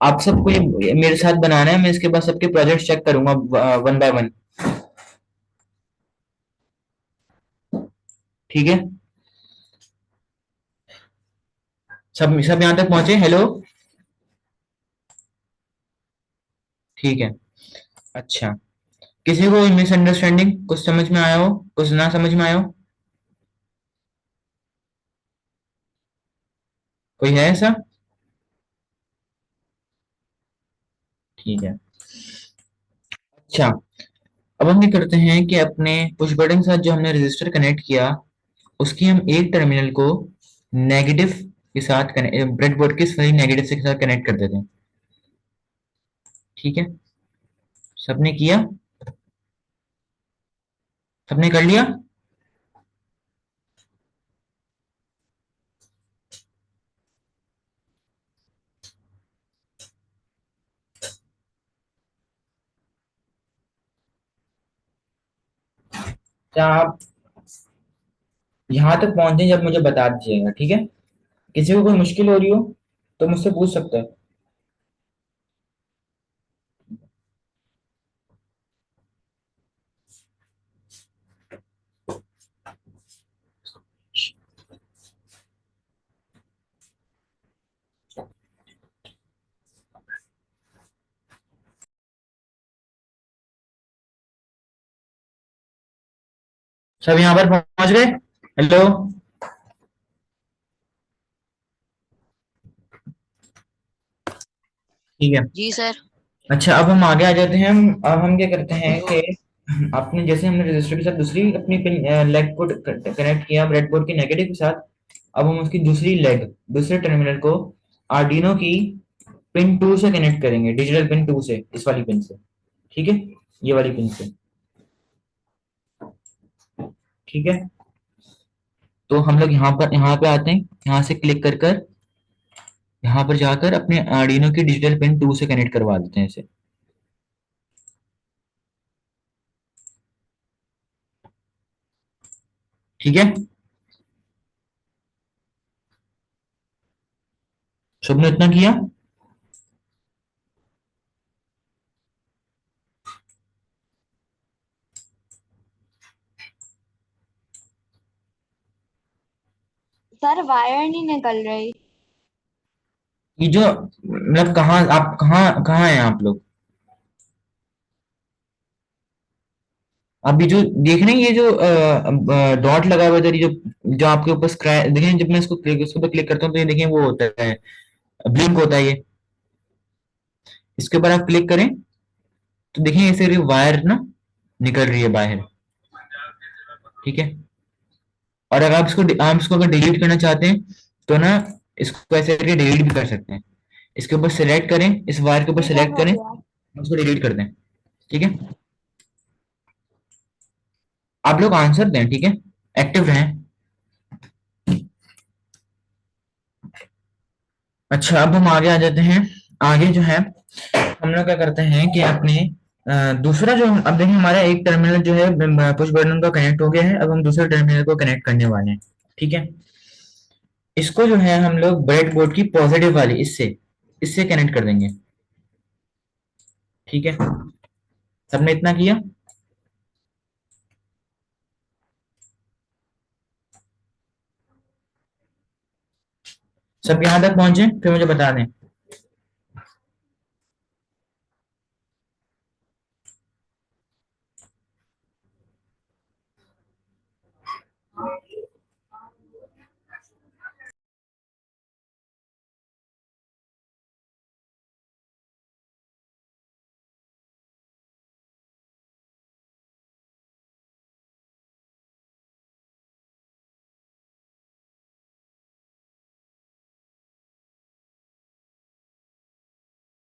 आप सबको ये मेरे साथ बनाना है, मैं इसके बाद सबके प्रोजेक्ट चेक करूंगा वन बाय वन, ठीक है। सब यहाँ तक पहुंचे? हेलो, ठीक है। अच्छा, किसी को मिसअंडरस्टैंडिंग, कुछ समझ में आया हो, कुछ ना समझ में आया हो? कोई है ऐसा? ठीक है। अच्छा, अब हम ये करते हैं कि अपने पुश बटन के साथ जो हमने रजिस्टर कनेक्ट किया उसकी हम एक टर्मिनल को नेगेटिव के साथ, ब्रेडबोर्ड के सही नेगेटिव से के साथ कनेक्ट कर देते हैं, ठीक है। सबने किया? सबने कर लिया? क्या आप यहाँ तक पहुंचे? जब मुझे बता दीजिएगा, ठीक है। किसी को कोई मुश्किल हो रही हो तो मुझसे पूछ सकते हैं। सब यहाँ पर पहुंच गए? हेलो, ठीक है। जी सर। अच्छा, अब हम आगे आ जाते हैं। अब हम क्या करते हैं कि आपने जैसे हमने रजिस्टर के साथ दूसरी अपनी पिन लेग को कनेक्ट किया ब्रेडबोर्ड की नेगेटिव के साथ, अब हम उसकी दूसरी लेग, दूसरे टर्मिनल को आर्डिनो की पिन 2 से कनेक्ट करेंगे, डिजिटल पिन 2 से, इस वाली पिन से, ठीक है, ये वाली पिन से, ठीक है। तो हम लोग यहाँ पे आते हैं, यहाँ से क्लिक कर कर यहाँ पर जाकर अपने आर्डिनो की डिजिटल पिन 2 से कनेक्ट करवा देते हैं इसे, ठीक है। सबने इतना किया? सर वायर नहीं निकल रही। ये जो मतलब कहाँ आप कहाँ कहाँ हैं आप लोग? अभी जो देख रहे हैं ये जो डॉट लगा हुआ है इधर, ये जो जो आपके ऊपर स्क्रैच देखें, जब मैं इसको पर क्लिक करता हूँ तो ये देखें वो होता है, ब्लिंक होता है ये। इसके ऊपर आप क्लिक करें तो देखें ऐसे वायर ना निकल रही है बाहर, ठीक है। और अगर आप इसको अगर डिलीट करना चाहते हैं तो ना इसको ऐसे करके डिलीट भी कर सकते हैं। इसके ऊपर सिलेक्ट करें, इस वायर के ऊपर ये क्या सिलेक्ट हो करें, गया? उसको डिलीट कर दें, ठीक है। आप लोग आंसर दें, ठीक है, एक्टिव रहें। अच्छा, अब हम आगे आ जाते हैं। आगे जो है हम लोग क्या करते हैं कि अपने दूसरा जो, अब देखिए हमारा एक टर्मिनल जो है पुश बटन का कनेक्ट हो गया है, अब हम दूसरे टर्मिनल को कनेक्ट करने वाले हैं, ठीक है। इसको जो है हम लोग ब्रेड बोर्ड की पॉजिटिव वाली इससे इससे कनेक्ट कर देंगे, ठीक है। सबने इतना किया? सब यहाँ तक पहुंचे फिर मुझे बता दें।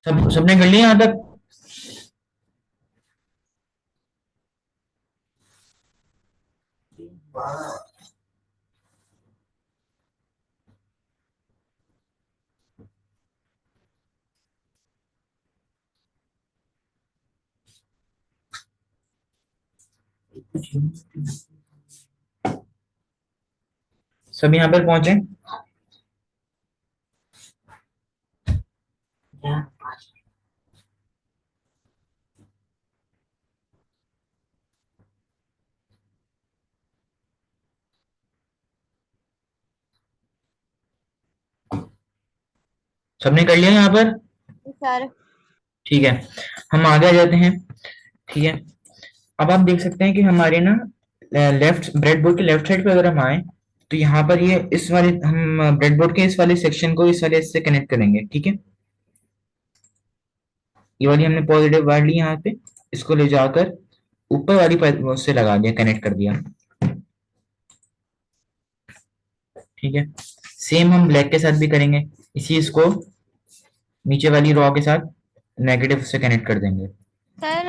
सबने कर लिया यहाँ तक? सब यहाँ पर पहुंचे? सबने कर लिया यहाँ पर? सर ठीक है, हम आगे आ जाते हैं, ठीक है। अब आप देख सकते हैं कि हमारे ना लेफ्ट ब्रेडबोर्ड के लेफ्ट साइड पे अगर हम आए तो यहाँ पर ये इस वाले हम ब्रेडबोर्ड के इस वाले सेक्शन को इस वाले इससे कनेक्ट करेंगे, ठीक है। ये वाली हमने पॉजिटिव वायर ली यहाँ पे, इसको ले जाकर ऊपर वाली उससे लगा दिया, कनेक्ट कर दिया, ठीक है। सेम हम ब्लैक के साथ भी करेंगे, इसी इसको नीचे वाली रॉ के साथ नेगेटिव से कनेक्ट कर देंगे। सर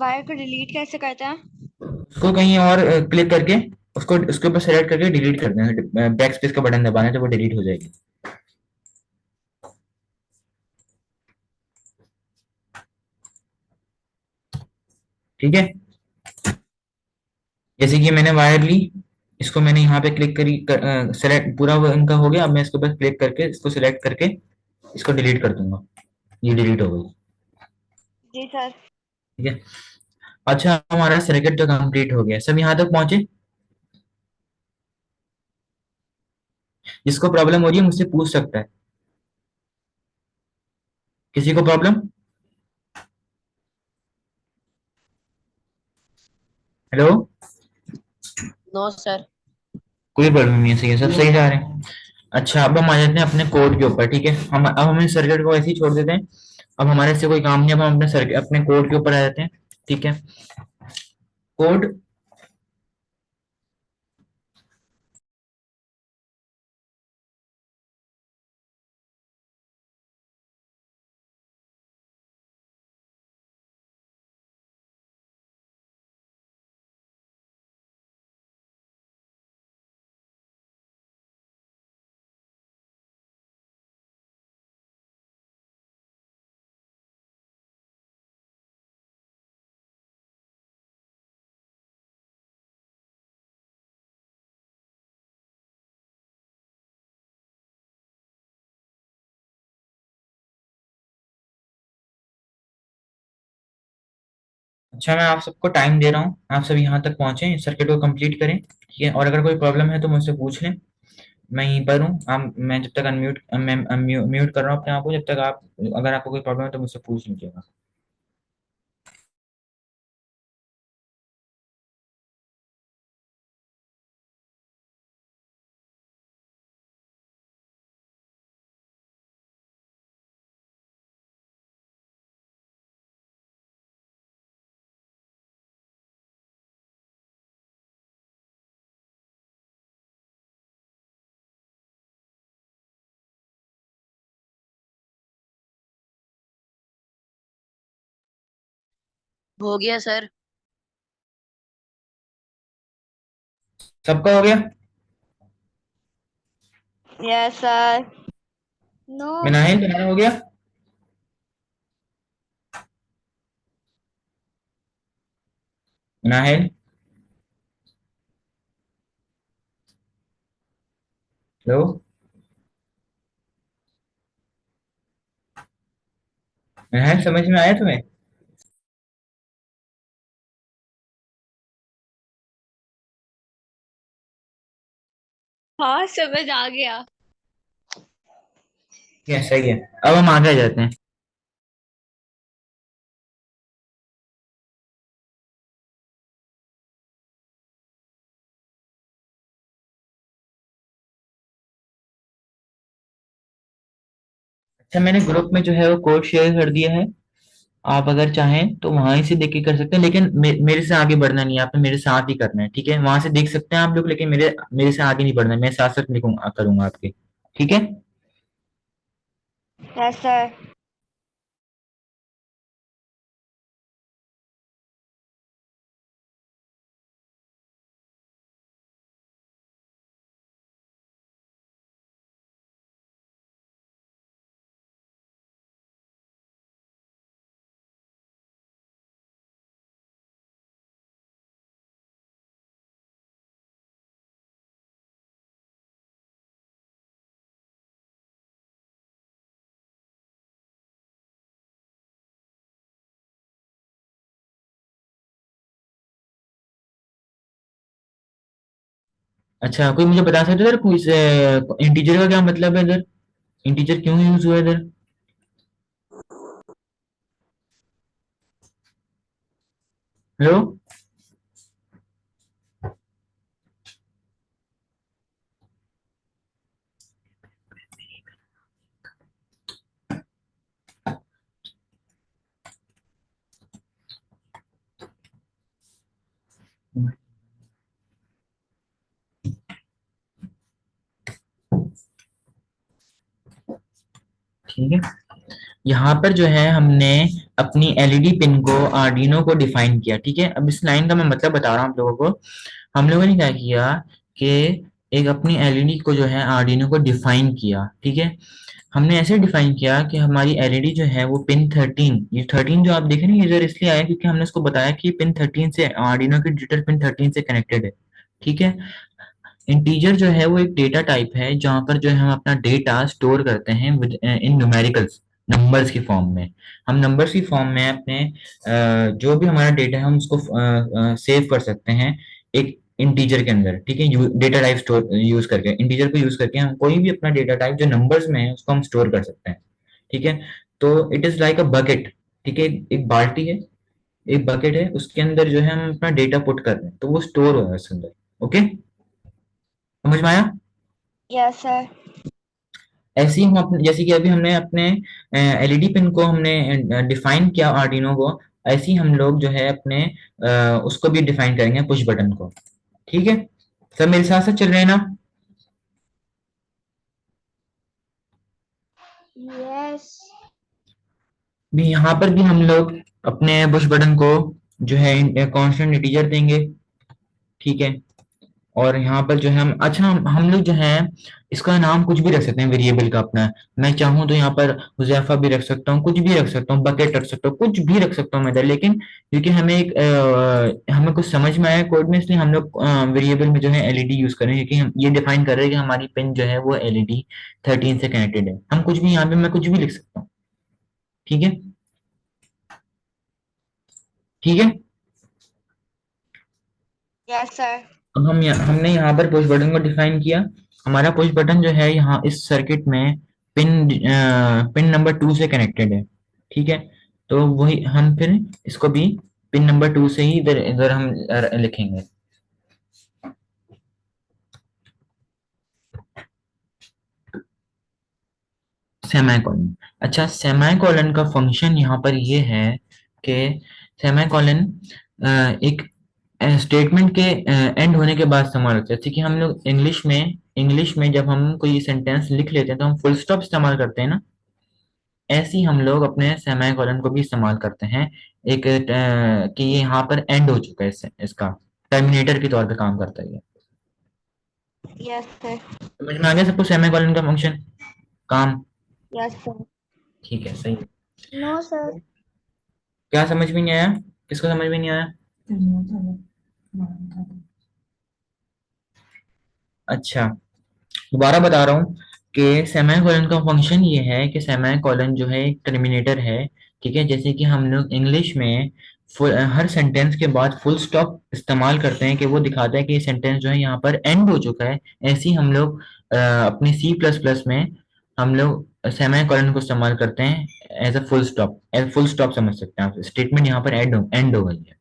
वायर को डिलीट कैसे करते हैं? उसको कहीं और क्लिक करके उसको उसके ऊपर सेलेक्ट करके डिलीट कर देना, बैक स्पेस का बटन दबाना है तो वो डिलीट हो जाएगी, ठीक है। जैसे कि मैंने वायर ली, इसको मैंने यहाँ पे क्लिक करी सेलेक्ट पूरा वो इनका हो गया, अब मैं इसको बस क्लिक करके इसको सिलेक्ट करके इसको डिलीट कर दूंगा, ये डिलीट हो गई, जी सर। ठीक है। अच्छा, हमारा सर्किट तो कंप्लीट हो गया, सब यहाँ तक पहुंचे? जिसको प्रॉब्लम हो रही है मुझसे पूछ सकता है, किसी को प्रॉब्लम? हेलो? No sir. कोई प्रॉब्लम नहीं है, सही है, सब सही जा रहे हैं। अच्छा, अब हम आ जाते हैं अपने कोड के ऊपर, ठीक है। हम अब हम इस सर्किट को ऐसे ही छोड़ देते हैं, अब हमारे से कोई काम नहीं, अब हम अपने सर्किट अपने कोड के ऊपर आ जाते हैं, ठीक है। कोड, अच्छा मैं आप सबको टाइम दे रहा हूँ, आप सब यहाँ तक पहुंचे, सर्किट को कंप्लीट करें, ठीक है। और अगर कोई प्रॉब्लम है तो मुझसे पूछ लें, मैं यहीं पर हूँ। आप, मैं जब तक मैं म्यूट कर रहा हूँ अपने आप को, जब तक आप, अगर आपको कोई प्रॉब्लम है तो मुझसे पूछ लीजिएगा। हो गया सर। सबका हो गया? Yes sir. नो। मिनाहिल तुम्हारा हो गया? मिनाहिल, हेलो, मिनाहिल समझ में आया तुम्हें? हाँ समझ आ गया। ये सही है। अब हम आगे जाते हैं। अच्छा, मैंने ग्रुप में जो है वो कोड शेयर कर दिया है। आप अगर चाहें तो वहां से देख के कर सकते हैं, लेकिन मेरे से आगे बढ़ना नहीं है, आपने मेरे साथ ही करना है, ठीक है? वहां से देख सकते हैं आप लोग, लेकिन मेरे मेरे से आगे नहीं बढ़ना है, मैं साथ साथ लिखूंगा करूंगा आपके, ठीक है? Yes sir. अच्छा, कोई मुझे बता सकते हैं कोई इंटीजर का क्या मतलब है इधर? इंटीजर क्यों यूज हुआ है इधर? हेलो। ठीक है, यहाँ पर जो है हमने अपनी एलईडी पिन को आर्डिनो को डिफाइन किया, ठीक है? अब इस लाइन का मैं मतलब बता रहा हूँ आप लोगों को। हम लोगों ने क्या किया कि एक अपनी एलईडी को जो है आर्डिनो को डिफाइन किया, ठीक है? हमने ऐसे डिफाइन किया कि हमारी एलईडी जो है वो पिन 13, ये 13 जो आप देख रहे हैं, ये इधर इसलिए आया क्योंकि हमने उसको बताया कि पिन 13 से, आर्डिनो की डिजिटल पिन 13 से कनेक्टेड है, ठीक है? इंटीजर जो है वो एक डेटा टाइप है जहाँ पर जो है हम अपना डेटा स्टोर करते हैं विद इन न्यूमेरिकल्स, नंबर्स की फॉर्म में। हम नंबर्स की फॉर्म में अपने जो भी हमारा डेटा है हम उसको सेव कर सकते हैं एक इंटीजर के अंदर, ठीक है? डेटा टाइप स्टोर यूज करके, इंटीजर को यूज करके हम कोई भी अपना डेटा टाइप जो नंबर्स में है उसको हम स्टोर कर सकते हैं, ठीक है? तो it is like a bucket, ठीक है? एक बाल्टी है, एक बकेट है, उसके अंदर जो है हम अपना डेटा पुट कर रहे हैं तो वो स्टोर होगा उसके अंदर। ओके, समझ में आया? Yes sir. ऐसे ही हम अपने, जैसे कि अभी हमने अपने एलईडी पिन को हमने डिफाइन किया आर्डिनो को, ऐसे ही हम लोग जो है अपने उसको भी डिफाइन करेंगे पुश बटन को, ठीक है? सब मेरे साथ साथ चल रहे हैं ना? यस। भी यहाँ पर भी हम लोग अपने पुश बटन को जो है कांस्टेंट इंटीजर देंगे, ठीक है? और यहाँ पर जो है हम, अच्छा हम लोग जो है इसका नाम कुछ भी रख सकते हैं वेरिएबल का अपना। मैं चाहूँ तो यहाँ पर हुजैफा भी रख सकता हूँ, कुछ भी रख सकता हूँ, बकेट रख सकता हूँ, कुछ भी रख सकता हूँ मैं इधर, लेकिन क्योंकि हमें एक हमें कुछ समझ में आया कोड में, इसलिए हम लोग वेरिएबल में जो है एलईडी यूज करें, क्योंकि हम ये डिफाइन कर रहे हैं कि हमारी पिन जो है वो एलईडी 13 से कनेक्टेड है। हम कुछ भी यहाँ पे, मैं कुछ भी लिख सकता हूँ, ठीक है? ठीक है। Yes sir. अब हमने यहाँ पर पुश बटन को डिफाइन किया। हमारा पुश बटन जो है यहाँ इस सर्किट में पिन नंबर 2 से कनेक्टेड है, ठीक है? तो वही हम फिर इसको भी पिन नंबर 2 से ही इधर इधर हम लिखेंगे, सेमीकोलन। अच्छा, सेमीकोलन का फंक्शन यहाँ पर ये है कि सेमीकोलन एक स्टेटमेंट के एंड होने के बाद इस्तेमाल होता है। जैसे कि हम लोग इंग्लिश में जब हम कोई सेंटेंस लिख लेते हैं तो हम फुल स्टॉप इस्तेमाल करते हैं ना, ऐसे ही हम लोग अपने सेमीकोलन को भी इस्तेमाल करते हैं एक कि ये यहाँ पर एंड हो चुका है, इसका टर्मिनेटर के तौर पे काम करता है ये। Yes sir. समझ में आ गया सबको सेमीकोलन का फंक्शन काम? Yes sir. ठीक है, सही है। No sir. क्या समझ में नहीं आया? किसको समझ में नहीं आया? अच्छा, दोबारा बता रहा हूँ कि सेमीकोलन का फंक्शन ये है कि सेमीकोलन जो है एक टर्मिनेटर है। ठीक है, जैसे कि हम लोग इंग्लिश में हर सेंटेंस के बाद फुल स्टॉप इस्तेमाल करते हैं कि वो दिखाता है कि ये सेंटेंस जो है यहाँ पर एंड हो चुका है। ऐसे ही हम लोग अपने सी प्लस प्लस में हम लोग सेमीकोलन को इस्तेमाल करते हैं as a full stop. As full stop समझ सकते हैं आप, स्टेटमेंट यहाँ पर एंड हो गई है।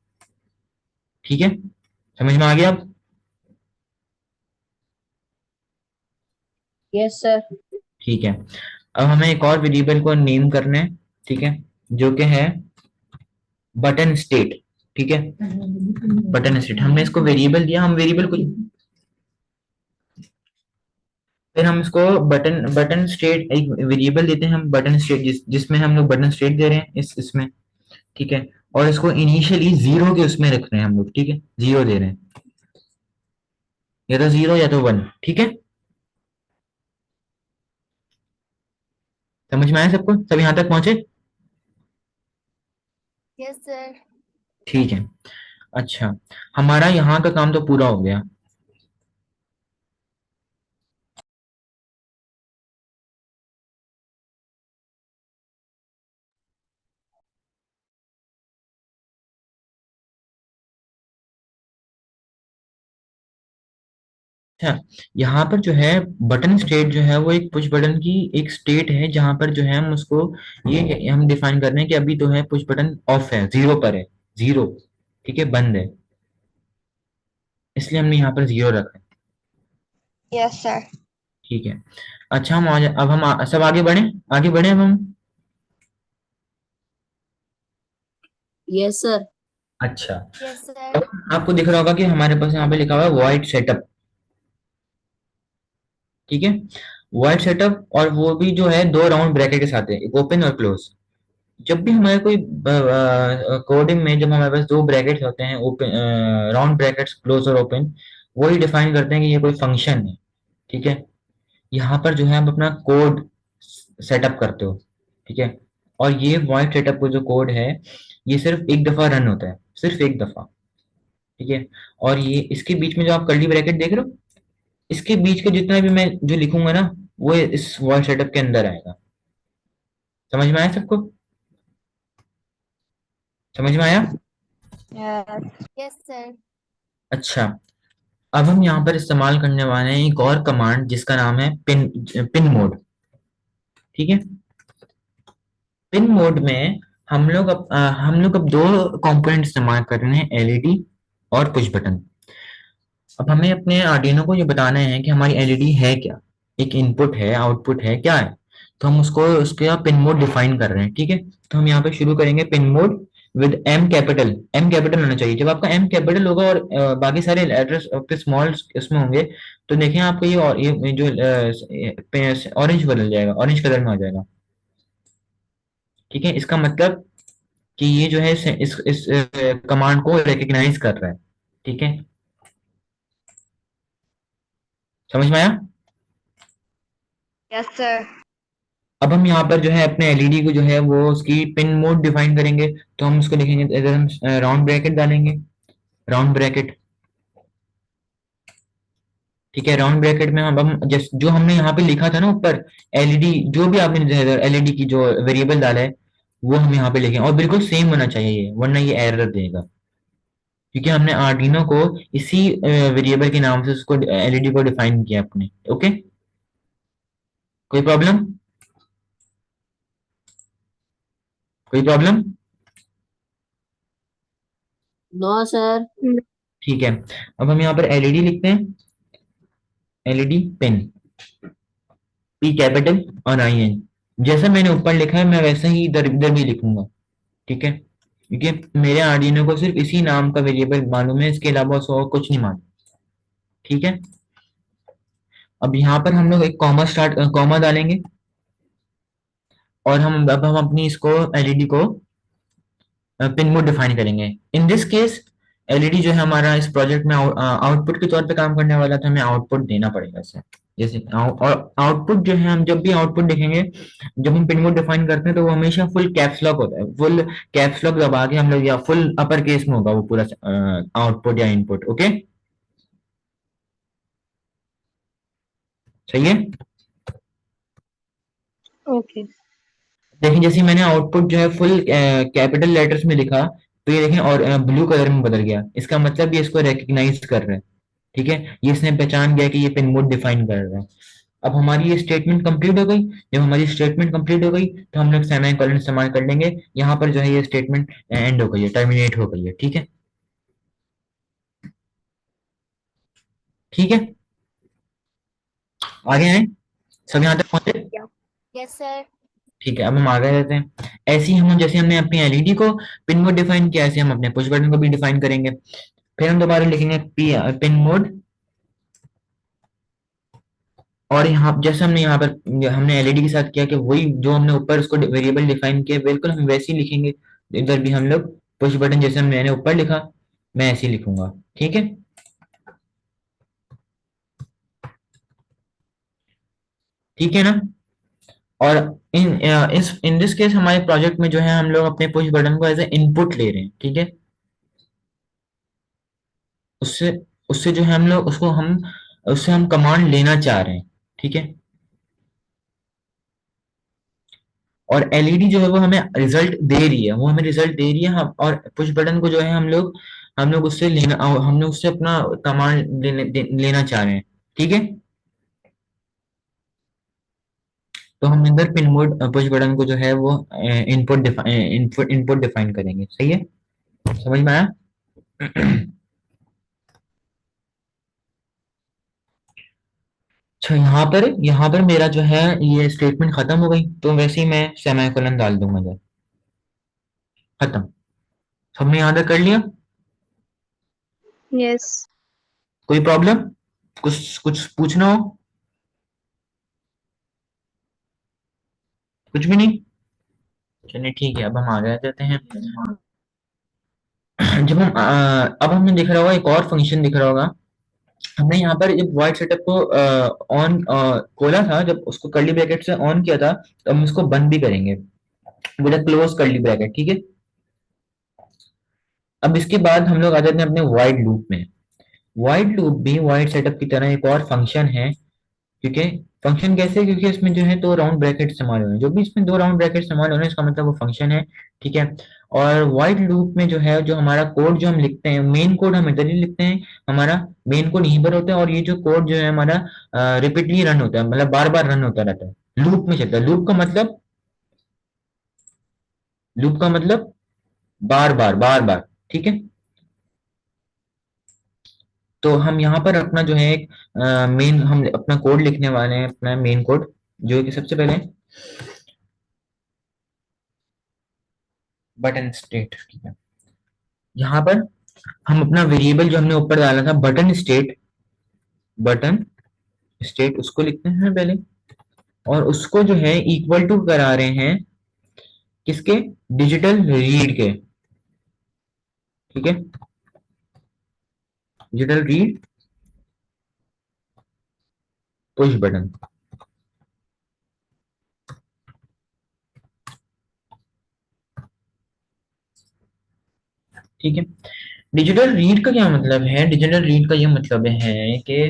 ठीक है, समझ में आ गया अब? Yes sir. ठीक है, अब हमें एक और वेरिएबल को नेम करना है। ठीक है, जो कि है बटन स्टेट। ठीक है, बटन स्टेट हमने इसको वेरिएबल दिया, हम वेरिएबल को फिर हम इसको बटन बटन स्टेट एक वेरिएबल देते हैं हम बटन स्टेट जिसमें हम लोग बटन स्टेट दे रहे हैं इसमें। ठीक है, और इसको इनिशियली जीरो के उसमें रख रहे हैं हम लोग। ठीक है, जीरो दे रहे हैं, या तो जीरो या तो वन। ठीक है, समझ में आया सबको? सब यहाँ तक पहुंचे? Yes sir. ठीक है, अच्छा, हमारा यहाँ का काम तो पूरा हो गया। अच्छा, यहाँ पर जो है बटन स्टेट जो है वो एक पुश बटन की एक स्टेट है जहां पर जो है हम उसको ये हम डिफाइन कर रहे हैं कि अभी तो है पुश बटन ऑफ है, जीरो पर है, जीरो। ठीक है, बंद है, इसलिए हमने यहाँ पर जीरो रखा है। Yes sir. ठीक है, अच्छा, अब हम सब आगे बढ़े, आगे बढ़े अब हम। Yes sir. अच्छा, यस सर। अब आपको दिख रहा होगा कि हमारे पास यहाँ पे लिखा हुआ है वॉइड सेटअप। ठीक है, वॉइड सेटअप, और वो भी जो है दो राउंड ब्रैकेट के साथ है, एक ओपन और क्लोज। जब भी हमारे कोई कोडिंग में जब हमारे पास दो ब्रैकेट्स होते हैं, ओपन राउंड ब्रैकेट्स क्लोज और ओपन, वही डिफाइन करते हैं कि ये कोई फंक्शन है। ठीक है, यहाँ पर जो है आप अपना कोड सेटअप करते हो। ठीक है, और ये वॉइड सेटअप को जो कोड है ये सिर्फ एक दफा रन होता है, सिर्फ एक दफा। ठीक है, और ये इसके बीच में जो आप कर्ली ब्रैकेट देख रहे हो, इसके बीच के जितना भी मैं जो लिखूंगा ना वो इस वॉइड सेटअप के अंदर आएगा। समझ में आया सबको? समझ में आया? यस। Yes sir. अच्छा, अब हम यहाँ पर इस्तेमाल करने वाले हैं एक और कमांड जिसका नाम है पिन पिन मोड। ठीक है, पिन मोड में हम लोग अब दो कंपोनेंट इस्तेमाल कर रहे हैं, एलईडी और पुश बटन। अब हमें अपने आर्डिनो को ये बताना है कि हमारी एलईडी है क्या, एक इनपुट है, आउटपुट है, क्या है। तो हम उसको उसके पिन मोड डिफाइन कर रहे हैं। ठीक है, तो हम यहाँ पे शुरू करेंगे pin mode with M capital. M capital होना चाहिए, जब आपका एम कैपिटल होगा और बाकी सारे लेटर्स आपके स्मॉल इसमें होंगे तो देखें आपको ये जो ऑरेंज बदल जाएगा, ऑरेंज कलर में आ जाएगा। ठीक है, इसका मतलब कि ये जो है इस कमांड को रिकग्नाइज कर रहा है। ठीक है, समझ में आया? Yes sir. अब हम यहाँ पर जो है अपने एलईडी को जो है वो उसकी पिन मोड डिफाइन करेंगे। तो हम उसको लिखेंगे, इधर हम राउंड ब्रैकेट डालेंगे, राउंड ब्रैकेट। ठीक है, राउंड ब्रैकेट में हम जस्ट जो हमने यहाँ पे लिखा था ना ऊपर, एलईडी, जो भी आपने एलईडी की जो वेरिएबल डाला है वो हम यहाँ पे लिखें, और बिल्कुल सेम होना चाहिए ये, वरना ये एरर देगा। क्योंकि हमने आर्डिनो को इसी वेरिएबल के नाम से उसको एलईडी को डिफाइन किया अपने। ओके, कोई प्रॉब्लम? कोई प्रॉब्लम? No sir. ठीक है, अब हम यहाँ पर एलईडी लिखते हैं, एलईडी पिन, पी कैपिटल और आई एन। जैसा मैंने ऊपर लिखा है मैं वैसा ही इधर इधर भी लिखूंगा। ठीक है, क्योंकि मेरे आर्डिनो को सिर्फ इसी नाम का वेरिएबल मालूम है, इसके अलावा उसको और कुछ नहीं मालूम। ठीक है, अब यहाँ पर हम लोग एक कॉमा डालेंगे, और हम अपनी इसको एलईडी को पिन मोड डिफाइन करेंगे। इन दिस केस एलईडी जो है हमारा इस प्रोजेक्ट में आउटपुट के तौर पे काम करने वाला, तो हमें आउटपुट देना पड़ेगा इसे। जैसे और आउटपुट जो है, हम जब भी आउटपुट देखेंगे, जब हम पिन कोड डिफाइन करते हैं, तो वो हमेशा फुल कैप्स लॉक होता है। फुल कैप्स लॉक दबा के हम लोग, या फुल अपर केस में होगा वो पूरा आउटपुट या इनपुट। ओके, सही है। ओके। देखिए जैसे मैंने आउटपुट जो है फुल कैपिटल लेटर्स में लिखा, तो ये देखें और ब्लू कलर में बदल गया। इसका मतलब ये इसको रिकग्नाइज कर रहा है, ठीक है, ये इसने पहचान गया कि ये पिन मोड डिफाइन कर रहा है। अब हमारी ये स्टेटमेंट कंप्लीट हो गई। जब हमारी स्टेटमेंट कंप्लीट हो गई, तो हम लोग सेमीकोलन इस्तेमाल कर लेंगे। यहाँ पर जो है ये स्टेटमेंट एंड हो गई है, टर्मिनेट हो गई है, ठीक है। ठीक है, आगे आए, सब यहाँ तक पहुंचे। Yes sir. ठीक है, अब हम आगे रहते हैं। ऐसे ही हम, जैसे हमने अपनी एलईडी को पिन मोड डिफाइन किया, ऐसे हम अपने पुश बटन को भी डिफाइन करेंगे। फिर हम दोबारा लिखेंगे पिन मोड, और यहाँ जैसे हमने यहाँ पर हमने एलईडी के साथ किया, कि वही जो हमने ऊपर उसको वेरिएबल डिफाइन किया, बिल्कुल हम वैसे ही लिखेंगे इधर भी। हम लोग पुश बटन जैसे मैंने ऊपर लिखा, मैं ऐसे ही लिखूंगा, ठीक है। ठीक है ना। और इन दिस केस हमारे प्रोजेक्ट में जो है, हम लोग अपने पुश बटन को एज ए इनपुट ले रहे हैं, ठीक है। उससे उससे जो है हम लोग उसको हम उससे हम कमांड लेना चाह रहे हैं, ठीक है। और एलईडी जो है वो हमें रिजल्ट दे रही है, वो हमें रिजल्ट दे रही है। हम और पुश बटन को जो है हम लोग उससे लेना, हम लोग उससे अपना कमांड लेना चाह रहे हैं, ठीक है। तो हम इधर पिन मोड पुश बटन को जो है वो इनपुट डिफाइन करेंगे, सही है, समझ में आया। अच्छा, यहाँ पर मेरा जो है ये स्टेटमेंट खत्म हो गई, तो वैसे ही मैं सेमीकोलन डाल दूंगा इधर, खत्म। सबने यहाँ तक कर लिया। यस। कोई प्रॉब्लम, कुछ कुछ पूछना हो? कुछ भी नहीं, चलिए ठीक है। अब हम आगे आ जाते हैं। जब हम अब हमें दिख रहा होगा, एक और फंक्शन दिख रहा होगा। हमने यहाँ पर जब वॉइड सेटअप को ऑन खोला था, जब उसको कर्ली ब्रैकेट से ऑन किया था, तो हम उसको बंद भी करेंगे विद क्लोज कर्ली ब्रैकेट, ठीक है। अब इसके बाद हम लोग आ जाते हैं अपने वॉइड लूप में। वॉइड लूप भी वॉइड सेटअप की तरह एक और फंक्शन है, क्योंकि फंक्शन कैसे, क्योंकि इसमें जो है दो राउंड ब्रैकेट इस्तेमाल हो रहे हैं। जो भी इसमें दो राउंड ब्रैकेट इस्तेमाल हो रहे हैं, इसका मतलब वो फंक्शन है, ठीक है। और वाइड लूप में जो है, जो हमारा कोड जो हम लिखते हैं, मेन कोड हम इधर ही लिखते हैं, हमारा मेन कोड यहीं पर होता है। और ये जो कोड जो है हमारा रिपीटली रन होता है, मतलब बार बार रन होता रहता है, लूप में चलता है। लूप का मतलब बार बार बार बार, ठीक है। तो हम यहाँ पर अपना जो है एक हम अपना कोड लिखने वाले हैं, अपना मेन कोड, जो है कि सबसे पहले बटन स्टेट, ठीक है। यहाँ पर हम अपना वेरिएबल जो हमने ऊपर डाला था, बटन स्टेट उसको लिखते हैं पहले, और उसको जो है इक्वल टू करा रहे हैं किसके, डिजिटल रीड के, ठीक है। डिजिटल रीड पुश बटन, ठीक है। डिजिटल रीड का क्या मतलब है? डिजिटल रीड का ये मतलब है कि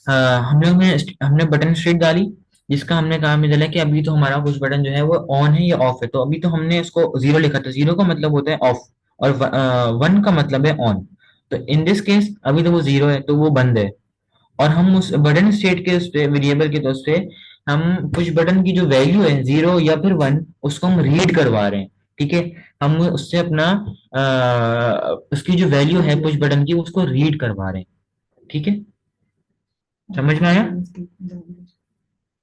हम लोग ने हमने बटन स्टेट डाली, जिसका हमने काम ये डाला कि अभी तो हमारा पुश बटन जो है वो ऑन है या ऑफ है। तो अभी तो हमने इसको जीरो लिखा था, जीरो का मतलब होता है ऑफ, और वन का मतलब है ऑन। तो इन दिस केस अभी तो वो जीरो है, तो वो बंद है। और हम उस बटन स्टेट के उस पे वेरिएबल के उस पे हम पुश बटन की जो वैल्यू है, जीरो या फिर वन, उसको हम रीड करवा रहे हैं, ठीक है। हम उससे अपना उसकी जो वैल्यू है पुश बटन की, उसको रीड करवा रहे हैं, ठीक है। समझ में आया?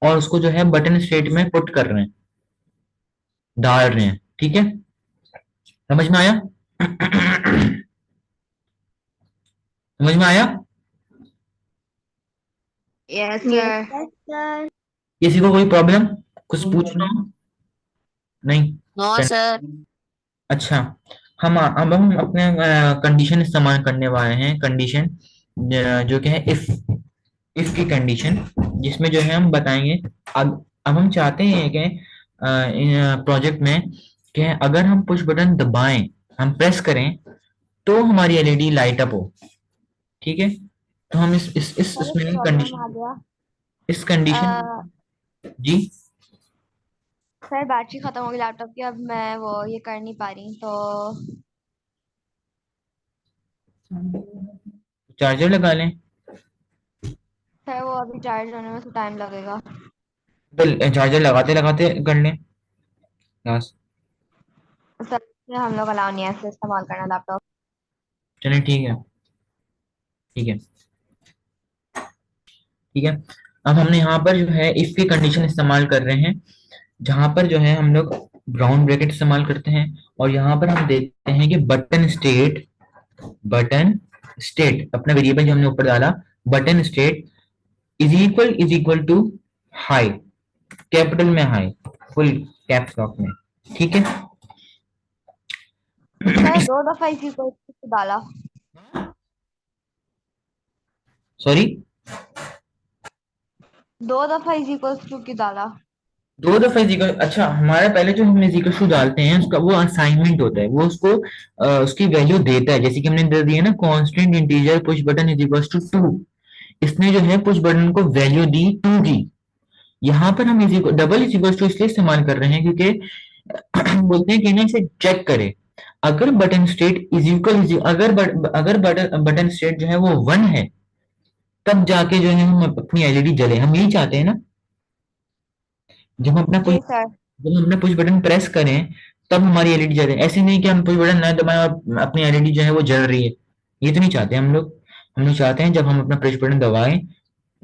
और उसको जो है बटन स्टेट में पुट कर रहे हैं, डाल रहे हैं, ठीक है। समझ में आया? समझ में आया? Yes Yes. Sir. Yes sir. किसी को कोई प्रॉब्लम, कुछ पूछना हो? नहीं, नो सर। अच्छा, अब हम अपने कंडीशन इस्तेमाल करने वाले हैं, कंडीशन जो कि है इफ की कंडीशन, जिसमें जो है हम बताएंगे। अब हम चाहते हैं कि प्रोजेक्ट में कि अगर हम पुश बटन दबाएं, हम प्रेस करें, तो हमारी एलईडी लाइट अप हो। ठीक है, तो हम इस सर एक इसमें प्रॉब्लम आ कंडीशन, गया। इस कंडीशन। अ, जी, सर बैटरी खत्म हो गई लैपटॉप की, अब मैं वो ये कर नहीं पा रही, तो चार्जर लगा लें। सर वो अभी चार्ज होने में टाइम लगेगा। तो चार्जर लगाते लगाते कर लें क्लास। सर हम लोग अलाउ नहीं है ऐसे इस्तेमाल करना लैपटॉप। चलें, ठीक है, ठीक है, ठीक है। अब हमने यहाँ पर जो है इफ की कंडीशन इस्तेमाल कर रहे हैं, जहां पर जो है हम लोग ब्राउन ब्रैकेट इस्तेमाल करते हैं, और यहाँ पर हम देखते हैं कि बटन स्टेट अपना वेरिएबल जो हमने ऊपर डाला, button state is equal to high, capital में हाई, फुल कैप्स लॉक में। ठीक है। सर दो दफा इसी को डाला। सॉरी, दो दफा इज इक्वल्स टू की डाला। दो दफा इजिकल, अच्छा, हमारा पहले जो हम इजिकल टू डालते हैं उसका वो असाइनमेंट होता है, वो उसको उसकी वैल्यू देता है, जैसे कि हमने दे दिया ना, constant integer push button is equal to 2। इसने जो है पुश बटन को वैल्यू दी 2 की। यहाँ पर हम डबल इज इक्वल टू इसलिए इस्तेमाल कर रहे हैं क्योंकि हम बोलते हैं कि ना इसे चेक करे। अगर बटन स्टेट इज इक्वल, अगर बटन स्टेट जो है वो 1 है, तब जाके जो है हम अपनी एलईडी जले। हम यही चाहते हैं ना, जब हम अपना जी सर। जब हम अपना पुश बटन प्रेस करें तब हमारी एलईडी जले। ऐसे नहीं कि हम पुश बटन ना दबाएं और अपनी एलईडी जो है वो जल रही है, ये तो नहीं चाहते हम लोग। हम लोग चाहते हैं जब हम अपना पुश बटन दबाएं,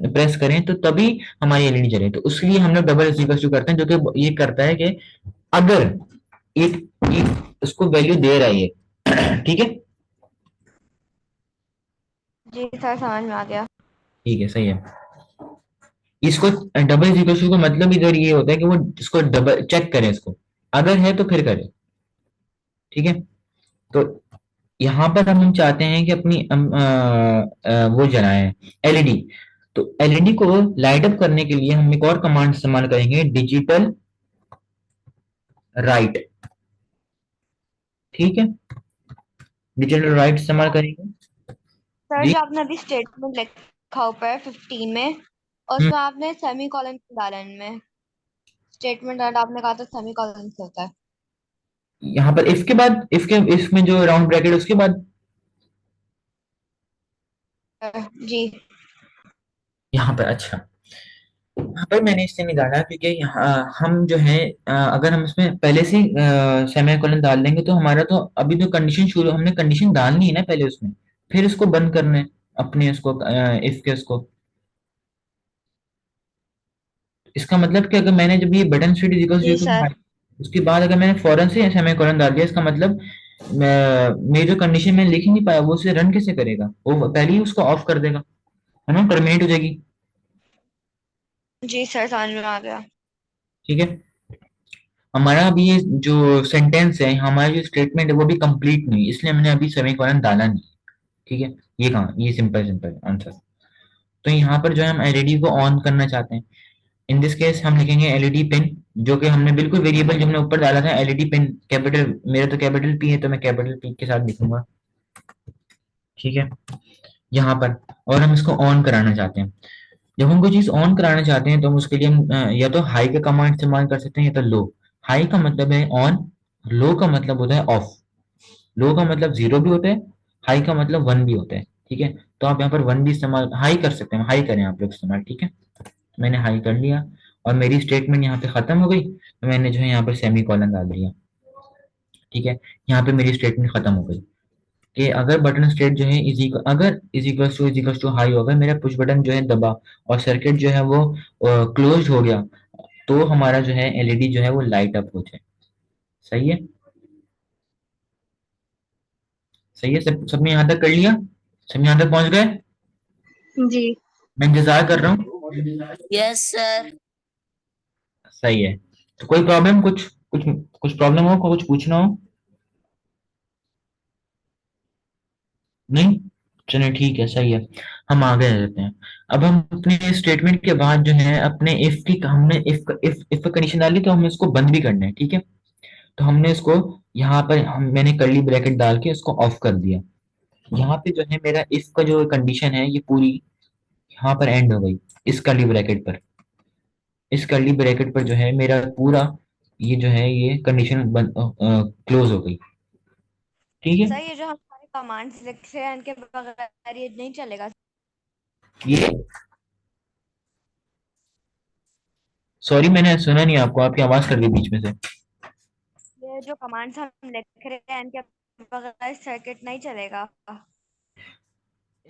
प्रेस करें, तो तभी हमारी एलईडी जले। तो उसके लिए हम लोग डबल इक्वल टू करते हैं, जो कि ये करता है कि अगर एक, एक उसको वैल्यू दे रहा है ये ठीक है, जी सर समझ में आ गया। ठीक है, सही है। इसको डबल इक्वल टू का मतलब इधर ये होता है कि वो इसको डबल चेक करे, इसको अगर है तो फिर करे। ठीक है, तो यहाँ पर हम चाहते हैं कि अपनी वो जलाएं, एलईडी। तो एलईडी को लाइट अप करने के लिए हम एक और कमांड इस्तेमाल करेंगे, डिजिटल राइट। ठीक है, डिजिटल राइट इस्तेमाल करेंगे। सर जी। जो आपने अभी स्टेटमेंट लिखा ऊपर 15 में, हम्म, उसमें आपने सेमी कॉलन डाला इनमें। स्टेटमेंट एंड आपने कहा था सेमी कॉलन से होता यहाँ पर इफ के बाद, इसमें जो राउंड ब्रैकेट उसके बाद, है। जी यहाँ पर, अच्छा, यहाँ पर मैंने इससे नहीं डाला क्योंकि यहाँ हम जो है अगर हम इसमें पहले से सेमीकोलन डाल देंगे तो हमारा तो अभी तो कंडीशन शुरू, हमने कंडीशन डालनी है ना पहले उसमें, फिर उसको बंद करना है अपने उसको इफ के उसको। इसका मतलब कि अगर मैंने जब ये बटन स्टेट जी इक्वल सर। उसके बाद अगर मैंने फौरन से सेमीकोलन डाल दिया, इसका मतलब मेरी जो कंडीशन मैंने लिख ही नहीं पाया, वो उसे रन कैसे करेगा, वो पहले ही उसको ऑफ कर देगा, है ना, टर्मिनेट हो जाएगी। जी सर समझ में आ गया। ठीक है, हमारा अभी ये जो सेंटेंस है, हमारी जो स्टेटमेंट है वो भी कंप्लीट नहीं, इसलिए हमने अभी सेमीकोलन डाला नहीं। ठीक है, ये कहाँ, ये सिंपल सिंपल आंसर। तो यहाँ पर जो है हम एलईडी को ऑन करना चाहते हैं। इन दिस केस हम लिखेंगे एलईडी पिन, जो कि हमने बिल्कुल वेरिएबल जो हमने ऊपर डाला था, एलईडी पिन कैपिटल, मेरा तो कैपिटल पी है तो मैं कैपिटल पी के साथ लिखूंगा। ठीक है, यहाँ पर, और हम इसको ऑन कराना चाहते हैं। जब हम कोई चीज ऑन कराना चाहते हैं तो हम उसके लिए हम या तो हाई का कमांड इस्तेमाल कर सकते हैं या तो लो। हाई का मतलब है ऑन, लो का मतलब होता है ऑफ। लो का मतलब जीरो भी होता है, हाई का मतलब 1 भी होता है। ठीक है, तो आप यहाँ पर 1 भी इस्तेमाल, हाई कर सकते हैं, हाई करें आप लोग इस्तेमाल। ठीक है, मैंने हाई कर लिया और मेरी स्टेटमेंट यहाँ पे खत्म हो गई, तो मैंने जो है यहाँ पर सेमी कॉलन डाल दिया। ठीक है, यहाँ पे मेरी स्टेटमेंट खत्म हो गई कि अगर बटन स्टेट जो है अगर इज इक्वल टू हाई होगा, मेरा पुश बटन जो है दबा और सर्किट जो है वो क्लोज हो गया, तो हमारा जो है एलईडी जो है वो लाइट अप हो जाए। सही है, सही है, सबने यहाँ तक कर लिया, सब यहाँ तक पहुंच गए। जी। मैं इंतजार कर रहा हूँ। Yes sir. सही है, तो कोई प्रॉब्लम, कुछ कुछ कुछ प्रॉब्लम हो, कुछ पूछना हो? नहीं, चलिए ठीक है, सही है। हम आगे रहते हैं। अब हम अपने स्टेटमेंट के बाद जो है अपने इफ की हमने इफ कंडीशन डाली, तो हमें इसको बंद भी करना है, ठीक है। तो हमने इसको यहाँ पर मैंने कर्ली ब्रैकेट डाल के इसको ऑफ कर दिया। यहाँ पे जो है मेरा इफ का जो कंडीशन है ये पूरी यहाँ पर एंड हो गई, इस कर्ली ब्रैकेट पर। इस कर्ली ब्रैकेट पर जो है मेरा पूरा ये जो है ये कंडीशन क्लोज हो गई, ठीक है। सर ये जो हम सारे कमांड्स लिख रहे हैं इनके बगैर ये नहीं चलेगा। ये सॉरी, मैंने सुना नहीं आपको, आपकी आवाज कट गई बीच में से। ये जो कमांड्स हम लिख रहे हैं इनके बगैर सर्किट नहीं चलेगा।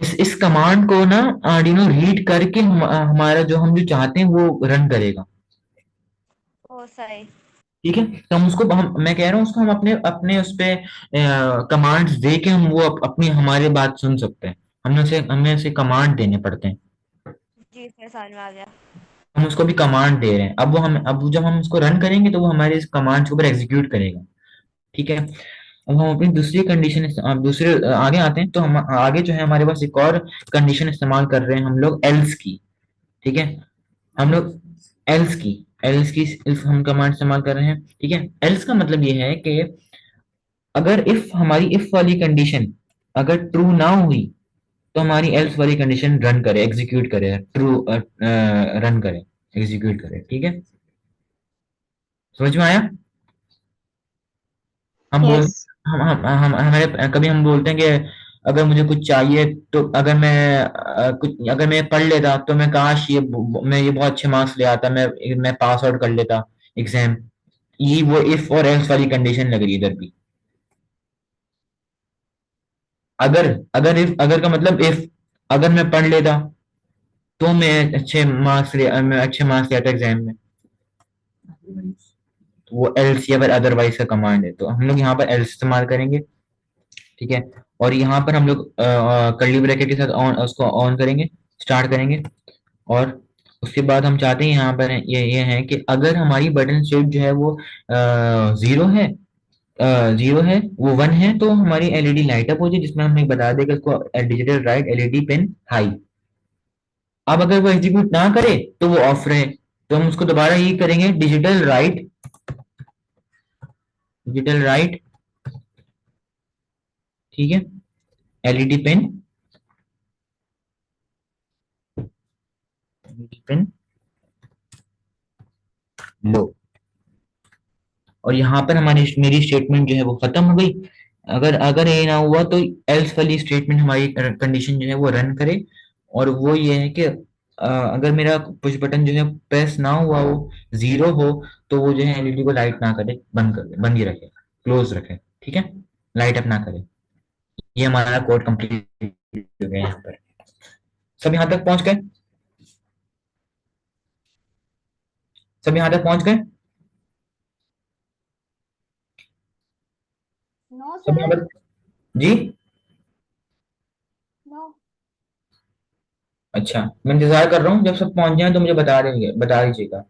इस कमांड को ना आर्डिनो रीड करके हमारा जो हम जो चाहते हैं वो रन करेगा, ओ सही। ठीक है। तो हम उसको मैं कह रहा हूँ उसको हम अपने अपने उस पे कमांड्स दे के हम वो अपनी हमारी बात सुन सकते हैं। हमें उसे कमांड देने पड़ते हैं। जी सर समझ में आ गया। हम उसको भी कमांड दे रहे हैं, अब जब हम उसको रन करेंगे तो वो हमारे इस कमांड के ऊपर एग्जीक्यूट करेगा, ठीक है। अब हम अपनी दूसरी कंडीशन दूसरे आगे आते हैं, तो हम आगे जो है हमारे पास एक और कंडीशन इस्तेमाल कर रहे हैं हम लोग, एल्स की, ठीक है। हम लोग एल्स की एल्स की इफ हम कमांड इस्तेमाल कर रहे हैं, ठीक है। एल्स का मतलब ये है कि अगर इफ हमारी इफ वाली कंडीशन अगर ट्रू ना हुई, तो हमारी एल्स वाली कंडीशन रन करे, एग्जीक्यूट करे, ट्रू रन करे, एग्जीक्यूट करे, ठीक है। समझ में आया? हम बोल Yes. हम हमारे कभी हम बोलते हैं कि अगर मुझे कुछ चाहिए, तो अगर मैं पढ़ लेता तो मैं काश मैं ये बहुत अच्छे मार्क्स ले आता, मैं पास आउट कर लेता एग्जाम। ये वो इफ और एल्स वाली कंडीशन लग रही है इधर भी। अगर अगर का मतलब इफ, अगर मैं पढ़ लेता तो मैं अच्छे मार्क्स ले आता एग्जाम में। तो वो एल्स या फिर अदरवाइज का कमांड है, तो हम लोग यहाँ पर एल्स इस्तेमाल करेंगे, ठीक है। और यहाँ पर हम लोग कर्ली ब्रैकेट के साथ उसको ऑन करेंगे, स्टार्ट करेंगे। और उसके बाद हम चाहते हैं यहाँ पर ये है कि अगर हमारी बटन स्टेट जो है वो जीरो है, वो वन है, तो हमारी एलईडी लाइट अप हो जाए, जिसमें हमें बता देगा इसको digital right LED pin high. अब अगर वो एग्जीक्यूट ना करे तो वो ऑफ रहे, तो हम उसको दोबारा ये करेंगे, डिजिटल राइट, ठीक है, एलईडी पिन पिन लो। और यहाँ पर मेरी स्टेटमेंट जो है वो खत्म हो गई। अगर अगर ये ना हुआ तो एल्स वाली स्टेटमेंट हमारी कंडीशन जो है वो रन करे। और वो ये है कि अगर मेरा पुश बटन जो है प्रेस ना हुआ हो, जीरो हो, तो वो जो है एलईडी को लाइट ना करे, बंद कर दे, बंद ही रखे, क्लोज रखे, ठीक है, लाइट अप ना करे। ये हमारा कोड कंप्लीट हो गया यहाँ पर। सब यहाँ तक पहुंच गए? सब यहाँ तक पहुंच गए? नो सब यहाँ सर। तक? जी। नो। अच्छा, मैं इंतजार कर रहा हूँ, जब सब पहुंच जाए तो मुझे बता दीजिएगा।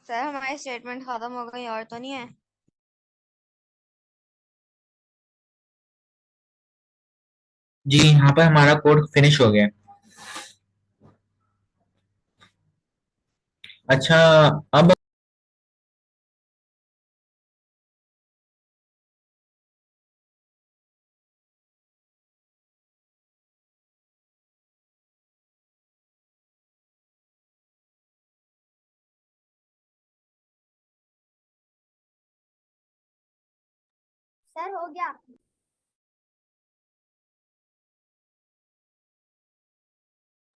सर हमारी स्टेटमेंट खत्म हो गई और तो नहीं है? जी, यहाँ पर हमारा कोड फिनिश हो गया। अच्छा, अब सर हो गया।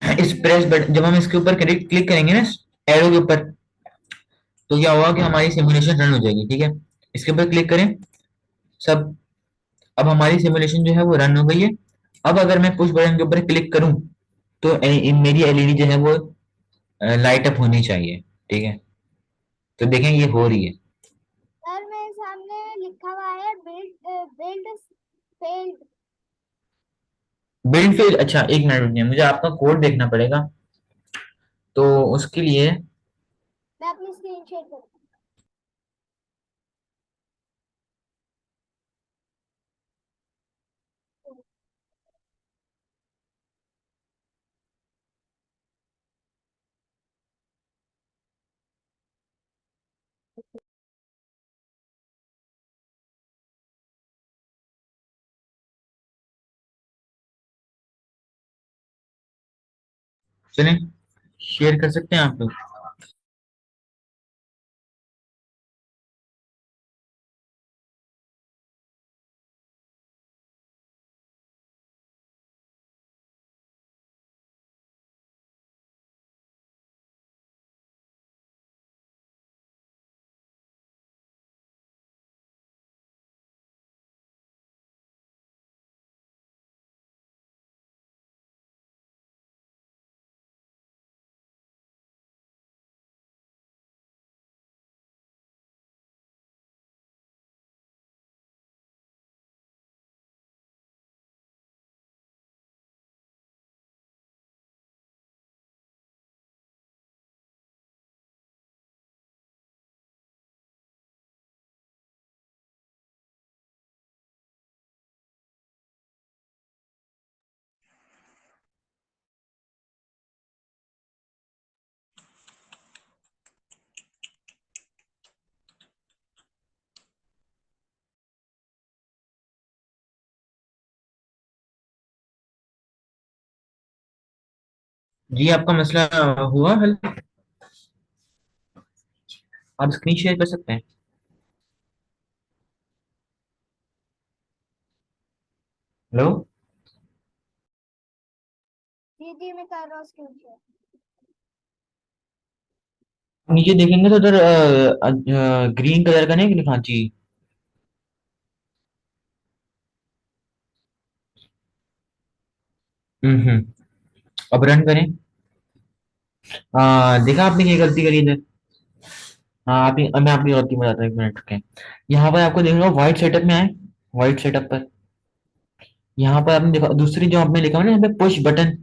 इस प्रेस बटन, जब हम इसके ऊपर क्लिक करेंगे ना एरो के ऊपर, तो क्या होगा कि हमारी सिमुलेशन रन हो जाएगी। ठीक है, इसके ऊपर क्लिक करें सब। अब हमारी सिमुलेशन जो है वो रन हो गई है। अब अगर मैं पुश बटन के ऊपर क्लिक करूं तो मेरी एलईडी जो है वो लाइट अप होनी चाहिए। ठीक है, तो देखें ये हो रही है। सर मेरे सामने लिखा हुआ है build build failed. Build fail, अच्छा एक मिनट रुकिए, मुझे आपका कोड देखना पड़ेगा, तो उसके लिए मैं अपनी स्क्रीन शेयर करूँ। चलें शेयर कर सकते हैं आप लोग। जी आपका मसला हुआ हल? आप स्क्रीन शेयर कर सकते हैं। हेलो, जी जी मैं कर रहा हूँ स्क्रीन शेयर। नीचे देखेंगे तो उधर ग्रीन कलर का नहीं लिखा जी। हम्म। अब रन करें। देखा आपने क्या गलती करी इधर? हाँ आप मैं आपकी गलती बताता हूँ, एक मिनट रुकें। यहाँ पर आपको देखना व्हाइट सेटअप में आए, व्हाइट सेटअप पर यहाँ पर आपने देखा दूसरी जो आपने लिखा हुआ ना यहाँ पे पुश बटन,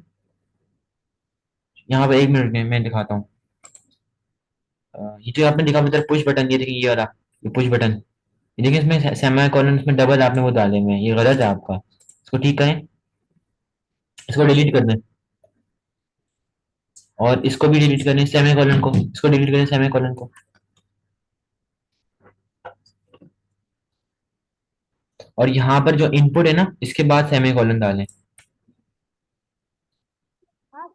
यहाँ पर एक मिनट में मैं दिखाता हूँ। ये जो आपने लिखा इधर पुश बटन, ये देखिए ये वाला, ये पुश बटन, ये देखिए इसमें सेमी कॉलन, इसमें डबल आपने वो डाले हुए हैं, ये गलत है आपका। इसको ठीक करें, इसको डिलीट कर दें, और इसको भी डिलीट करें, सेमी कॉलन को, इसको डिलीट करें सेमी कॉलन को। और यहाँ पर जो इनपुट है ना इसके बाद सेमी कॉलन डालें। हाँ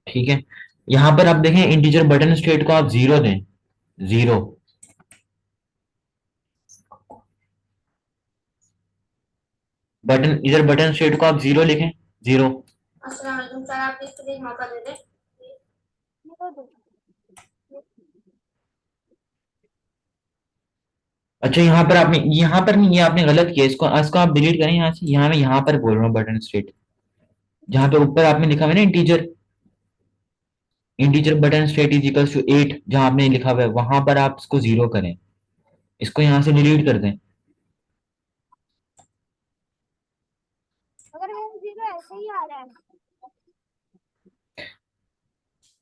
ठीक है, यहाँ पर आप देखें इंटीजर बटन स्टेट को आप जीरो दें, जीरो। बटन इधर बटन स्टेट को आप जीरो लिखें, जीरो। अस्सलाम वालेकुम सर, आप इसके लिए मौका दे दें। अच्छा यहाँ पर आपने, यहाँ पर नहीं, ये आपने गलत किया, इसको इसको आप डिलीट करें यहाँ से। यहाँ मैं यहाँ पर बोल रहा हूँ बटन स्टेट, जहाँ पे ऊपर आपने लिखा हुआ है ना integer, integer button state is equal to 8, जहाँ आपने लिखा हुआ है वहां पर आप इसको जीरो करें, इसको यहाँ से डिलीट कर दें। अगर हम जीरो ऐसे ही आ रहा है।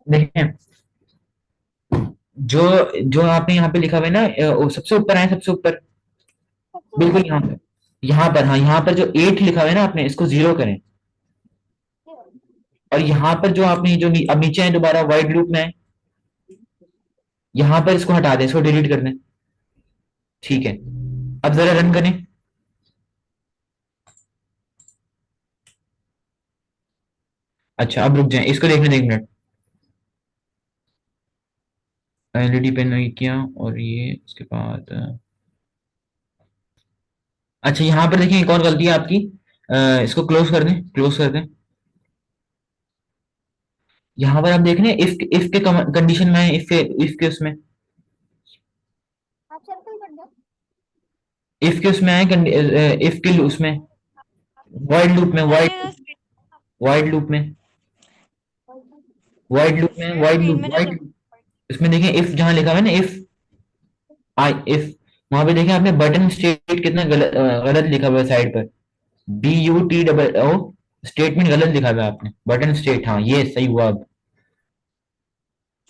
देखें जो जो आपने यहाँ पे लिखा हुआ है ना, वो सबसे ऊपर आए, सबसे ऊपर, सबसे बिल्कुल ऊपर यहाँ पर, यहाँ पर, हाँ यहाँ पर जो 8 लिखा हुआ है ना आपने, इसको जीरो करें। और यहाँ पर जो आपने जो अब नीचे है दोबारा वाइड लूप में है, यहाँ पर इसको हटा दें, इसको डिलीट कर दें। ठीक है, अब जरा रन करें। अच्छा अब रुक जाए, इसको देखने दें एक मिनट। एलईडी पेन नहीं किया, और ये उसके बाद अच्छा यहाँ पर देखिए एक और गलती है आपकी। इसको क्लोज कर दें, क्लोज कर दें। यहाँ पर आप देख रहे हैं इफ के कंडीशन में है, इफ के उसमें, आप सर्कल कर दो। इफ के उसमें है, इफ के उसमें, वाइड लूप में, वाइड लूप में, वाइड लूप में, वाइड लूप। इसमें देखिए इफ जहां लिखा हुआ है ना, इफ वहां पे देखें आपने बटन स्टेट कितना गलत लिखा हुआ है साइड पर, BUTO, स्टेटमेंट गलत लिखा हुआ है आपने, बटन स्टेट, हाँ ये सही हुआ अब।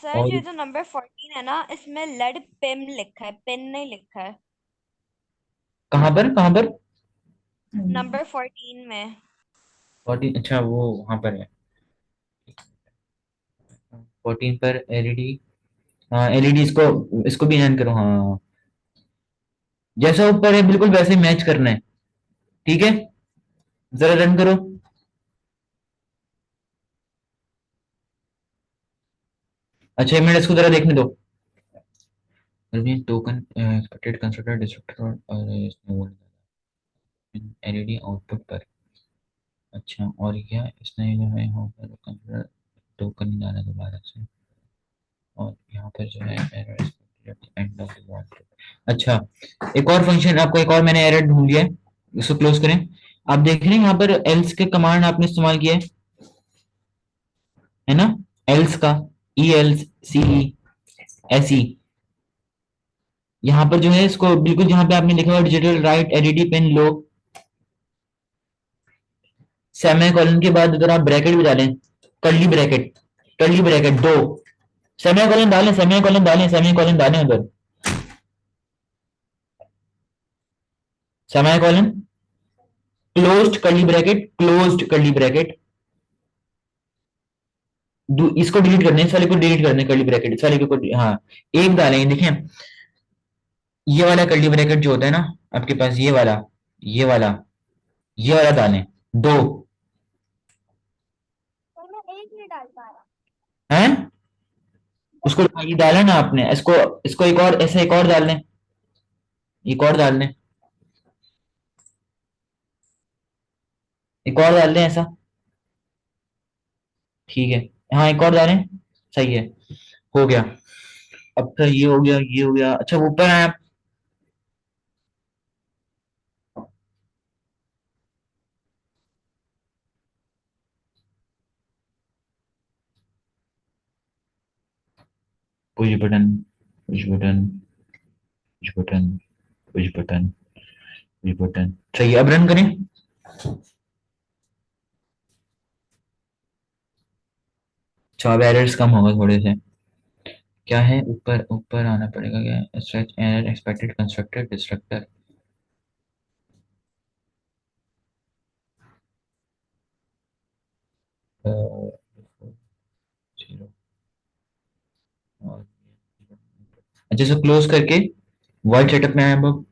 सर और ये जो नंबर 14 है ना, इसमें लेड पिम लिखा है, पिन नहीं लिखा है। कहाँ पर, कहाँ पर? नंबर 14 में। 14, अच्छा वो वहां पर है। 14 पर एलईडी, हाँ एलईडी, इसको इसको भी एन करो, हाँ जैसा ऊपर है बिल्कुल वैसे ही मैच करना है। ठीक है, जरा रन करो। अच्छा एक मिनट इसको जरा देखने दो। टोकन एक्सपेक्टेड कंस्ट्रक्टर डिस्ट्रक्टर और एलईडी आउटपुट पर। अच्छा और क्या इसने जो है यहाँ पर कंस्ट्रक्टर टोकन ही डाला दोबारा से, और यहाँ पर जो है error end of the ward. अच्छा एक और फंक्शन आपको, एक और मैंने एरर ढूंढ लिया है, इसको क्लोज करें। आप देख रहे हैं यहाँ पर एल्स के कमांड आपने इस्तेमाल किया है ना, एल्स का, ELSE। यहाँ पर जो है इसको बिल्कुल जहाँ पे आपने लिखा हुआ डिजिटल राइट एलईडी पेन लो, सेमी कॉलन के बाद अगर आप ब्रैकेट भी डालें, कर्ली ब्रैकेट, कर्ली ब्रैकेट दो, सेमी कॉलन डालें, सेमी कॉलन डालें, सेमी कॉलन डालें उधर, semi colon, closed curly bracket, closed curly bracket, इसको डिलीट करने, इस वाले को डिलीट करने, कर्ली ब्रैकेट इस वाले को, हाँ एक डालें। देखिए ये वाला कर्ली ब्रैकेट जो होता है ना आपके पास, ये वाला, ये वाला, ये वाला डालें दो। तो मैं एक नहीं डाल पा रहा। हैं उसको ये डाला ना आपने, इसको इसको एक और ऐसे एक और डाल लें, एक और डाल लें, एक और डाल दें ऐसा। ठीक है, हाँ एक और डालें, सही है, हो गया। अब तो ये हो गया, ये हो गया। अच्छा ऊपर आए आप, push button, push button, push button, push button, push button, सही है। अब रन करें। अच्छा अब एरर्स कम होगा थोड़े से। क्या है ऊपर, ऊपर आना पड़ेगा, क्या stretch error expected constructor destructor, अच्छा सो क्लोज करके वर्ल्ड सेटअप में आए अब।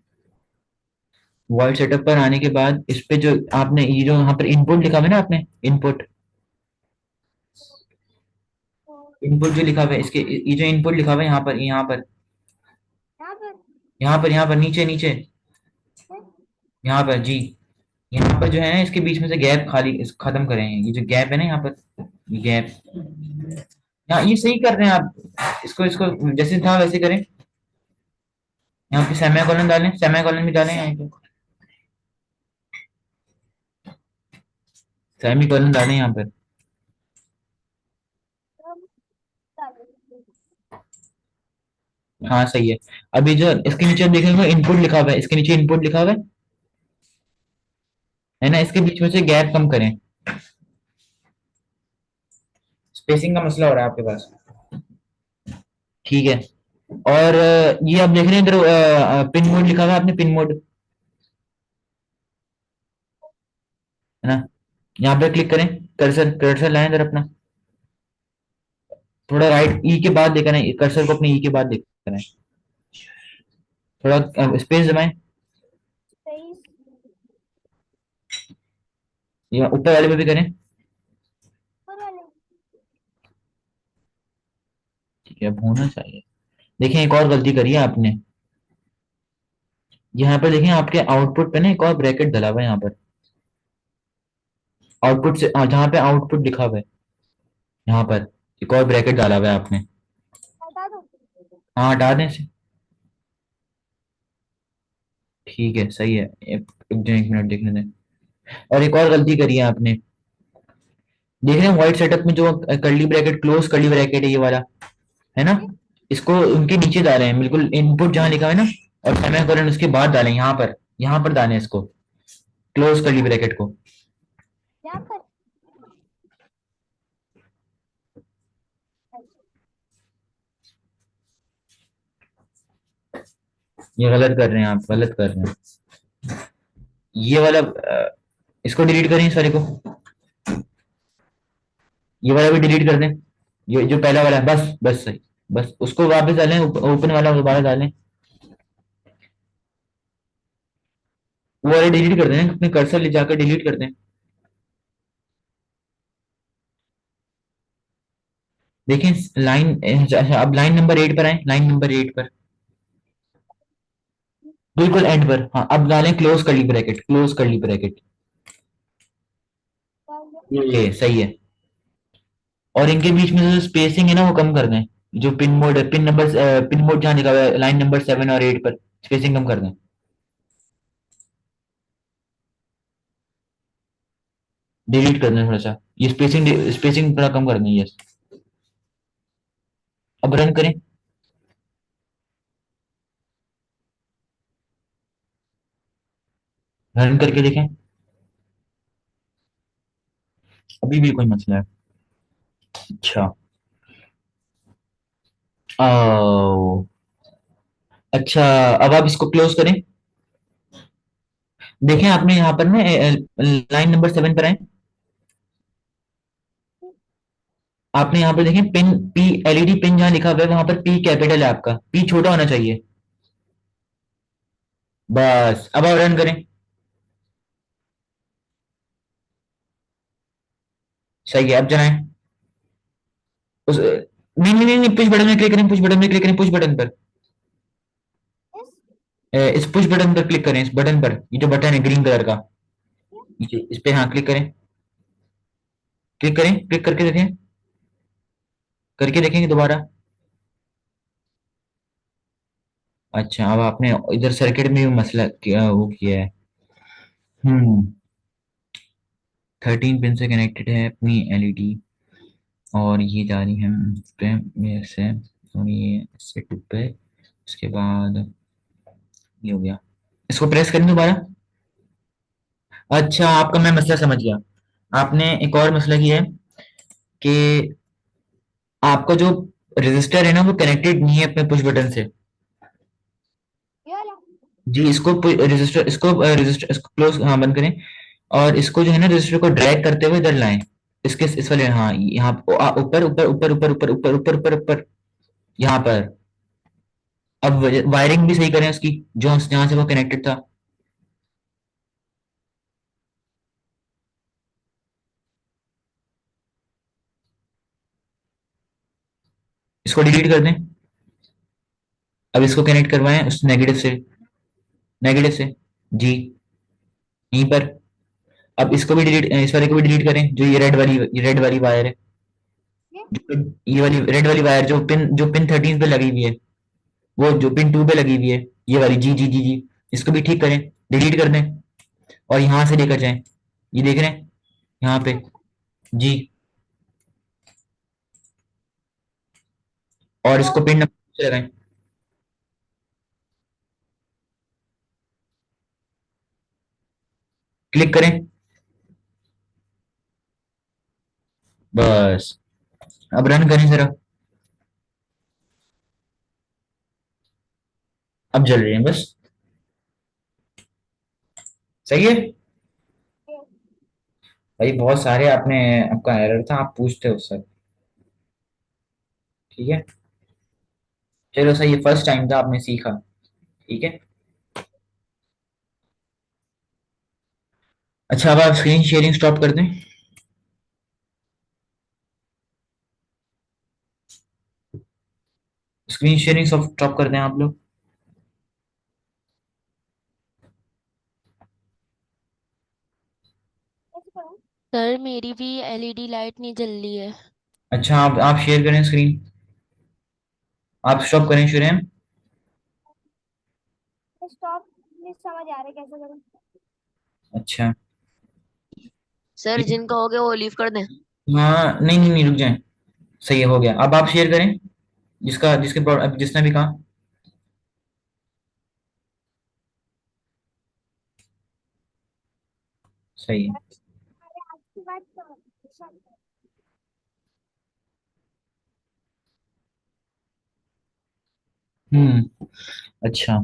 वर्ल्ड सेटअप पर आने के बाद इस पे जो आपने ये जो यहाँ पर इनपुट लिखा हुआ है ना आपने, इनपुट, इनपुट जो लिखा हुआ है, इसके ये जो इनपुट लिखा हुआ है यहाँ पर, यहाँ पर, यहाँ पर यहाँ पर नीचे नीचे, यहाँ पर जी, यहाँ पर जो है ना इसके बीच में से गैप खाली खत्म करें, ये जो गैप है ना यहाँ पर, ये गैप, यहाँ ये सही कर रहे हैं आप, इसको इसको जैसे था वैसे करें। यहाँ पे सेमी कॉलन डालें, सेमी कॉलन भी डालें, यहाँ पे सेमी कॉलन डालें यहाँ पर। हाँ सही है। अभी जो इसके नीचे आप देखेंगे इनपुट लिखा हुआ है, इसके नीचे इनपुट लिखा हुआ है ना, इसके बीच में से गैप कम करें, स्पेसिंग का मसला हो रहा है आपके पास। ठीक है, और ये आप देख रहे हैं इधर पिन मोड लिखा हुआ है आपने, पिन मोड है ना, यहाँ पे क्लिक करें। कर्सर कर्सर लाएं इधर अपना, थोड़ा राइट ई के बाद लेकर आए, कर्सर को अपने ई के बाद लेकर आए, थोड़ा स्पेस दबाएं, स्पेस या ऊपर वाले पे भी करें। ऊपर वाले ठीक है, अब होना चाहिए। देखिए एक और गलती करी है आपने, यहाँ पर देखिए आपके आउटपुट पे ना एक और ब्रैकेट डला हुआ है, यहाँ पर आउटपुट से जहाँ पे आउटपुट लिखा हुआ है यहाँ पर एक और ब्रैकेट डाला हुआ है आपने। हटा दो। हाँ हटा दें इसे। ठीक है सही है, एक मिनट देखने दें। और एक और गलती करी है आपने, देख रहे हैं व्हाइट सेटअप में जो curly bracket, close curly bracket है ये वाला, है ना, इसको उनके नीचे डालें हैं, बिल्कुल इनपुट जहाँ लिखा है ना, और सेमीकोलन उसके बाद डालें, यहाँ पर डालें इसको, क्लोज कर्ली ब्रैकेट को। यहाँ पर ये गलत कर रहे हैं आप, गलत कर रहे हैं। ये वाला इसको डिलीट करें, इस वाले को, ये वाला भी डिलीट कर दें, ये जो पहला वाला है, बस बस सही, बस उसको वापस डालें, ओपन वाला दोबारा डालें, वो वाला डिलीट कर दें, अपने कर्सर ले जाकर डिलीट कर दें। देखिए लाइन, अच्छा अब लाइन नंबर 8 पर आए, लाइन नंबर 8 पर बिल्कुल एंड पर, हाँ अब डालें close curly bracket, close curly bracket, ये सही है। और इनके बीच में जो स्पेसिंग है ना वो कम कर दें, जो पिन मोड है, पिन मोड जहाँ लिखा हुआ है लाइन नंबर 7 और 8 पर, स्पेसिंग कम कर दें, डिलीट कर दें थोड़ा सा, ये स्पेसिंग स्पेसिंग थोड़ा कम कर दें, यस। अब रन करें, रन करके देखें, अभी भी कोई मसला है। अच्छा ओ, अच्छा अब आप इसको क्लोज करें, देखें आपने यहाँ पर ना लाइन नंबर 7 पर आए, आपने यहाँ पर देखें पिन पी, एलईडी पिन जहाँ लिखा हुआ है वहां पर पी कैपिटल है, आपका पी छोटा होना चाहिए, बस अब आप रन करें, सही है। अब चलाएं उस, नहीं नहीं नहीं पुश बटन में क्लिक करें, पुश बटन में क्लिक करें, पुश बटन पर, इस पुश बटन पर क्लिक करें, इस बटन पर, ये जो बटन है ग्रीन कलर का, इस पे हाँ क्लिक करें, क्लिक करें, क्लिक करके देखें, करके देखेंगे दोबारा। अच्छा अब आपने इधर सर्किट में भी मसला किया, वो किया है। हम्म 13 पिन से कनेक्टेड है अपनी एलईडी, और ये जा रही है इस पे मेरे से, और ये इससे टू पे, उसके बाद ये हो गया, इसको प्रेस करें दोबारा। अच्छा आपका मैं मसला समझ गया, आपने एक और मसला किया है कि आपका जो रजिस्टर है ना वो कनेक्टेड नहीं है अपने पुश बटन से। ये वाला जी इसको रजिस्टर, रजिस्टर इसको क्लोज, हाँ बंद करें, और इसको जो है ना रजिस्टर को ड्रैग करते हुए इधर लाएं, इसके इस वाले, हाँ यहाँ ऊपर ऊपर ऊपर ऊपर ऊपर ऊपर ऊपर ऊपर ऊपर, यहाँ पर। अब वायरिंग भी सही करें उसकी, जो जहां से वो कनेक्टेड था, इसको डिलीट कर दें। अब इसको कनेक्ट करवाएं उस नेगेटिव से, नेगेटिव से, जी यहीं पर। अब इसको भी डिलीट, इस वाले को भी डिलीट करें, जो ये रेड वाली वायर है, ये वाली रेड वाली वायर जो पिन 13 पे लगी हुई है, वो जो पिन 2 पे लगी हुई है, ये वाली, जी जी जी जी, इसको भी ठीक करें, डिलीट कर दें, और यहाँ से लेकर जाएं, ये देख रहे हैं यहाँ पे, जी, और इसको पिन नंबर से लगाएं, क्लिक करें, बस अब रन करें जरा, अब जल रही है बस, सही है। भाई बहुत सारे आपने, आपका एरर था, आप पूछते हो सर। ठीक है, चलो सर, ये फर्स्ट टाइम था, आपने सीखा। ठीक है। अच्छा, अब आप स्क्रीन शेयरिंग स्टॉप कर दें। स्क्रीन शेयरिंग स्टॉप कर दें आप लोग। सर मेरी भी एलईडी लाइट नहीं जल रही है। अच्छा, आप शेयर करें स्क्रीन। आप स्टॉप करें शुरेम। स्टॉप नहीं समझ आ रहा कैसे करूं। अच्छा। सर जिनका हो गया वो लीव कर दें। हाँ, नहीं नहीं नहीं, रुक जाएं। सही है, हो गया। अब आप शेयर करें, जिसका अब जिसने भी कहा। सही है। आपकी बात तो अच्छा,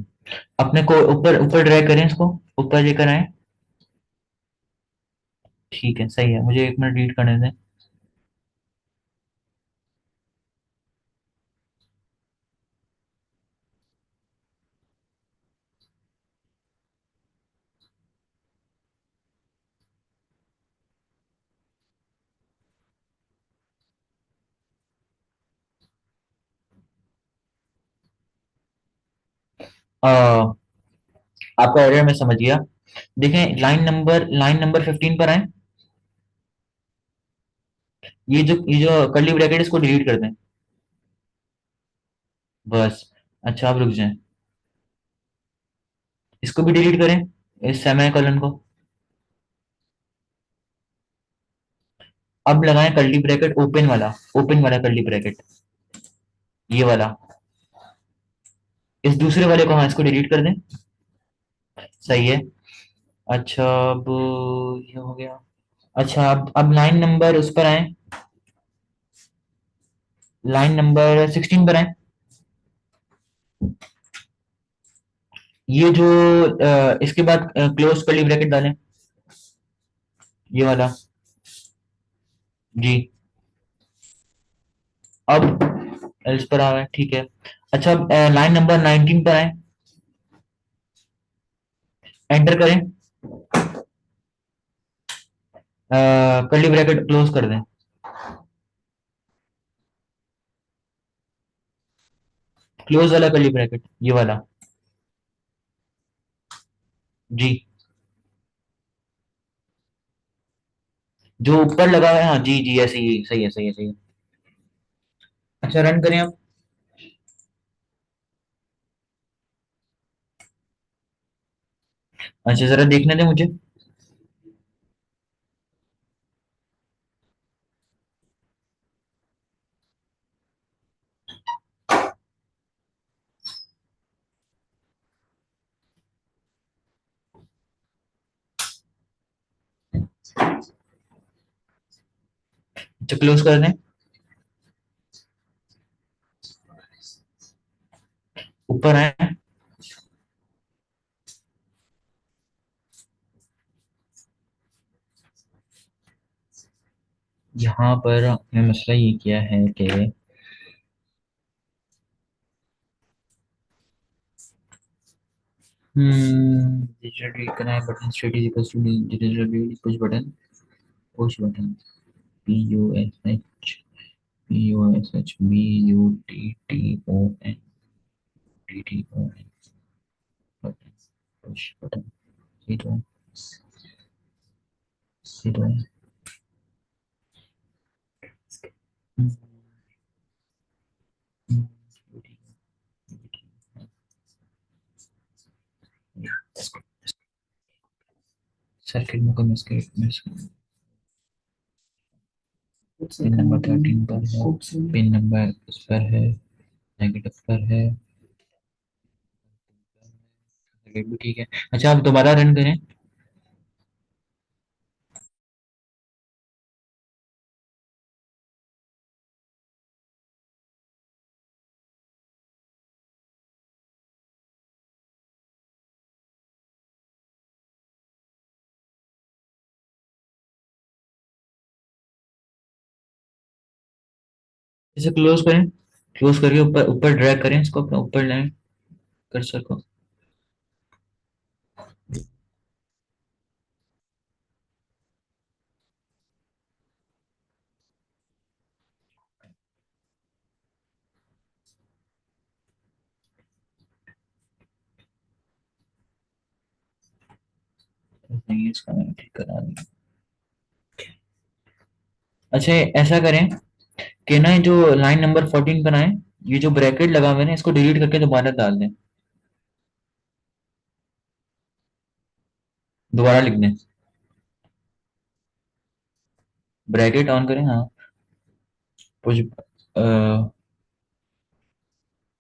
अपने को ऊपर ऊपर ड्रैग करें, इसको ऊपर लेकर आए। ठीक है, सही है, मुझे 1 मिनट रीड करने दें। आ, आपका एरर मैं समझ गया। देखें, लाइन नंबर 15 पर आए। ये जो कर्ली ब्रैकेट, इसको डिलीट कर दें बस। अच्छा, आप रुक जाएं, इसको भी डिलीट करें, इस सेमी कॉलन को। अब लगाएं कर्ली ब्रैकेट, ओपन वाला कर्ली ब्रैकेट, ये वाला। इस दूसरे वाले को, हाँ, इसको डिलीट कर दें। सही है। अच्छा, अब ये हो गया। अच्छा, अब लाइन नंबर उस पर आए, लाइन नंबर 16 पर आए। ये जो इसके बाद क्लोज कर्ली ब्रैकेट डालें, ये वाला। जी। अब एल्स पर आ रहा है, ठीक है। अच्छा, अब लाइन नंबर 19 पर आए, एंटर करें, कर्ली ब्रैकेट क्लोज कर दें। क्लोज वाला कर्ली ब्रैकेट, ये वाला। जी। जो ऊपर लगा हुआ है, हाँ जी जी, ऐसे ही, सही है, सही है, सही है। अच्छा, रन करें आप। अच्छा, जरा देखने दें मुझे। अच्छा, क्लोज कर दें। ऊपर आए। यहाँ पर हमने मसला ये किया है कि digital read करना है, button state is equals to digital read push button PUSH button push button 0 0। Circuit में कोई पिन नंबर 13 पर है, पिन नंबर उस पर है, नेगेटिव पर है, सर्किट भी ठीक है। अच्छा, आप दोबारा रन करें। इसे क्लोज करें, क्लोज करके ऊपर ऊपर ड्रैग करें इसको, अपना ऊपर लाएं कर्सर को। नहीं, इसका मैंने ठीक करा दिया। अच्छा, ऐसा करें कि ना जो लाइन नंबर 14 पर आए, ये जो ब्रैकेट लगा हुआ है ना, इसको डिलीट करके दोबारा डाल दें, दोबारा लिख दें। ब्रैकेट ऑन करें, हाँ, पुश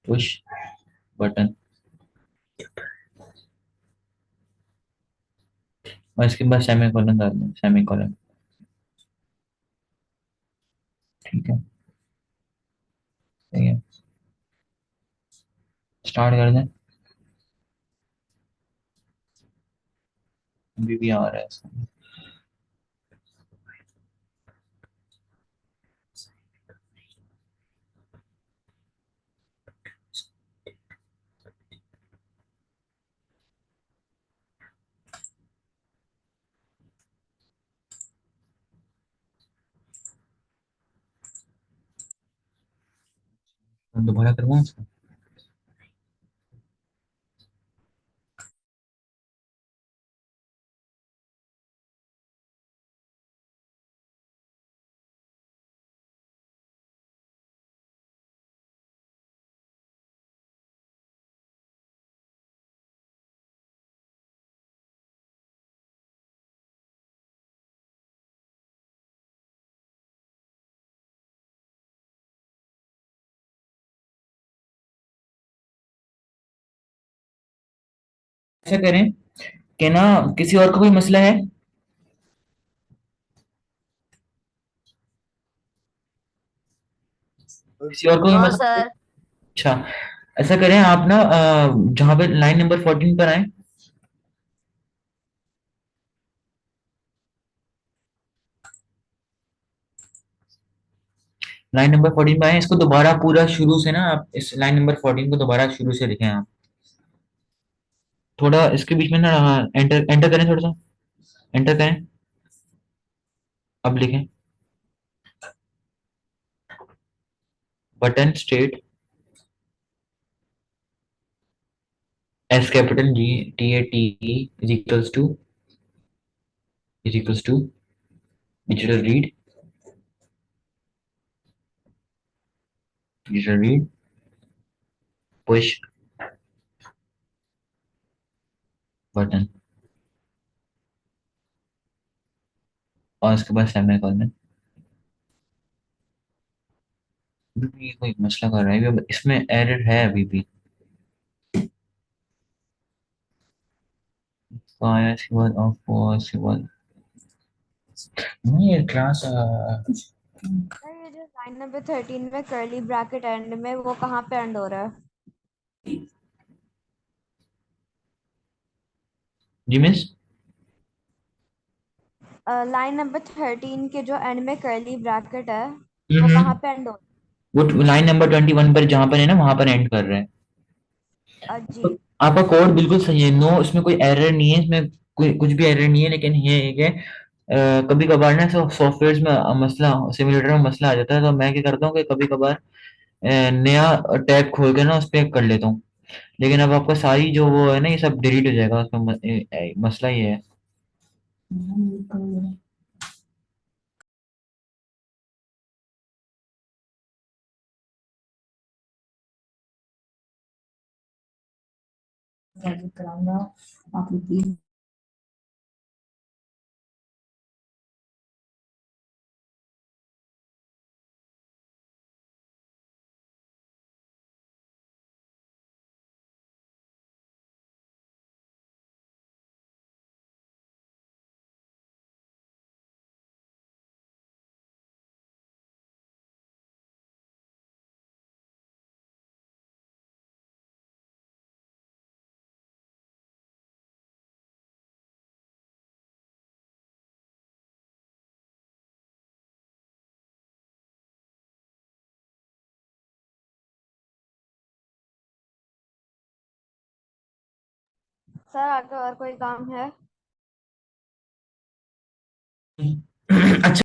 पुश बटन, और इसके बाद सेमी कॉलन डाल दें, सेमी कॉलन। ठीक है, सही है, स्टार्ट कर दें। अभी भी आ रहा है इसका। दोबारा करवाऊँ इसको? ऐसा करें कि ना, किसी और को कोई मसला है? किसी और को कोई नो मसला है? सर। अच्छा, ऐसा करें आप ना जहाँ पे लाइन नंबर 14 पर आए, लाइन नंबर 14 पे आए, इसको दोबारा पूरा शुरू से ना, आप इस लाइन नंबर 14 को दोबारा शुरू से लिखें आप। थोड़ा इसके बीच में ना, एंटर एंटर करें, थोड़ा सा एंटर करें, अब लिखें button state S capital G T A T is equals to digital read push button, और इसके बाद सेमीकोलन। अभी भी ये कोई मसला कर रहा है, इसमें एरर है अभी भी। तो आया इसके बाद ऑफ हुआ, इसके बाद नहीं, ये क्लास सर ये जो लाइन नंबर 13 में कर्ली ब्रैकेट एंड में, वो कहाँ पे एंड हो रहा जी मिस, है? लाइन नंबर 13 के जो एंड में कर्ली ब्रैकेट है, वो कहाँ पे एंड हो वो लाइन नंबर 21 पर जहां पर है ना, वहां पर एंड कर रहा है। रहा है? तो जी। आपका कोड बिल्कुल सही है, नो, इसमें कोई एरर नहीं है, इसमें कोई कुछ भी एरर नहीं है, लेकिन ये एक है, कभी कभार ना सॉफ्टवेयर में मसला, सिमुलेटर में मसला आ जाता है, तो मैं क्या करता हूँ कि कभी कभार नया टैब खोल के ना उस पर कर लेता हूँ, लेकिन अब आपका सारी जो वो है ना, ये सब डिलीट हो जाएगा, उसमें मसला ये है। कराऊंगा आप लोग प्लीज सर आगे और कोई काम है? अच्छा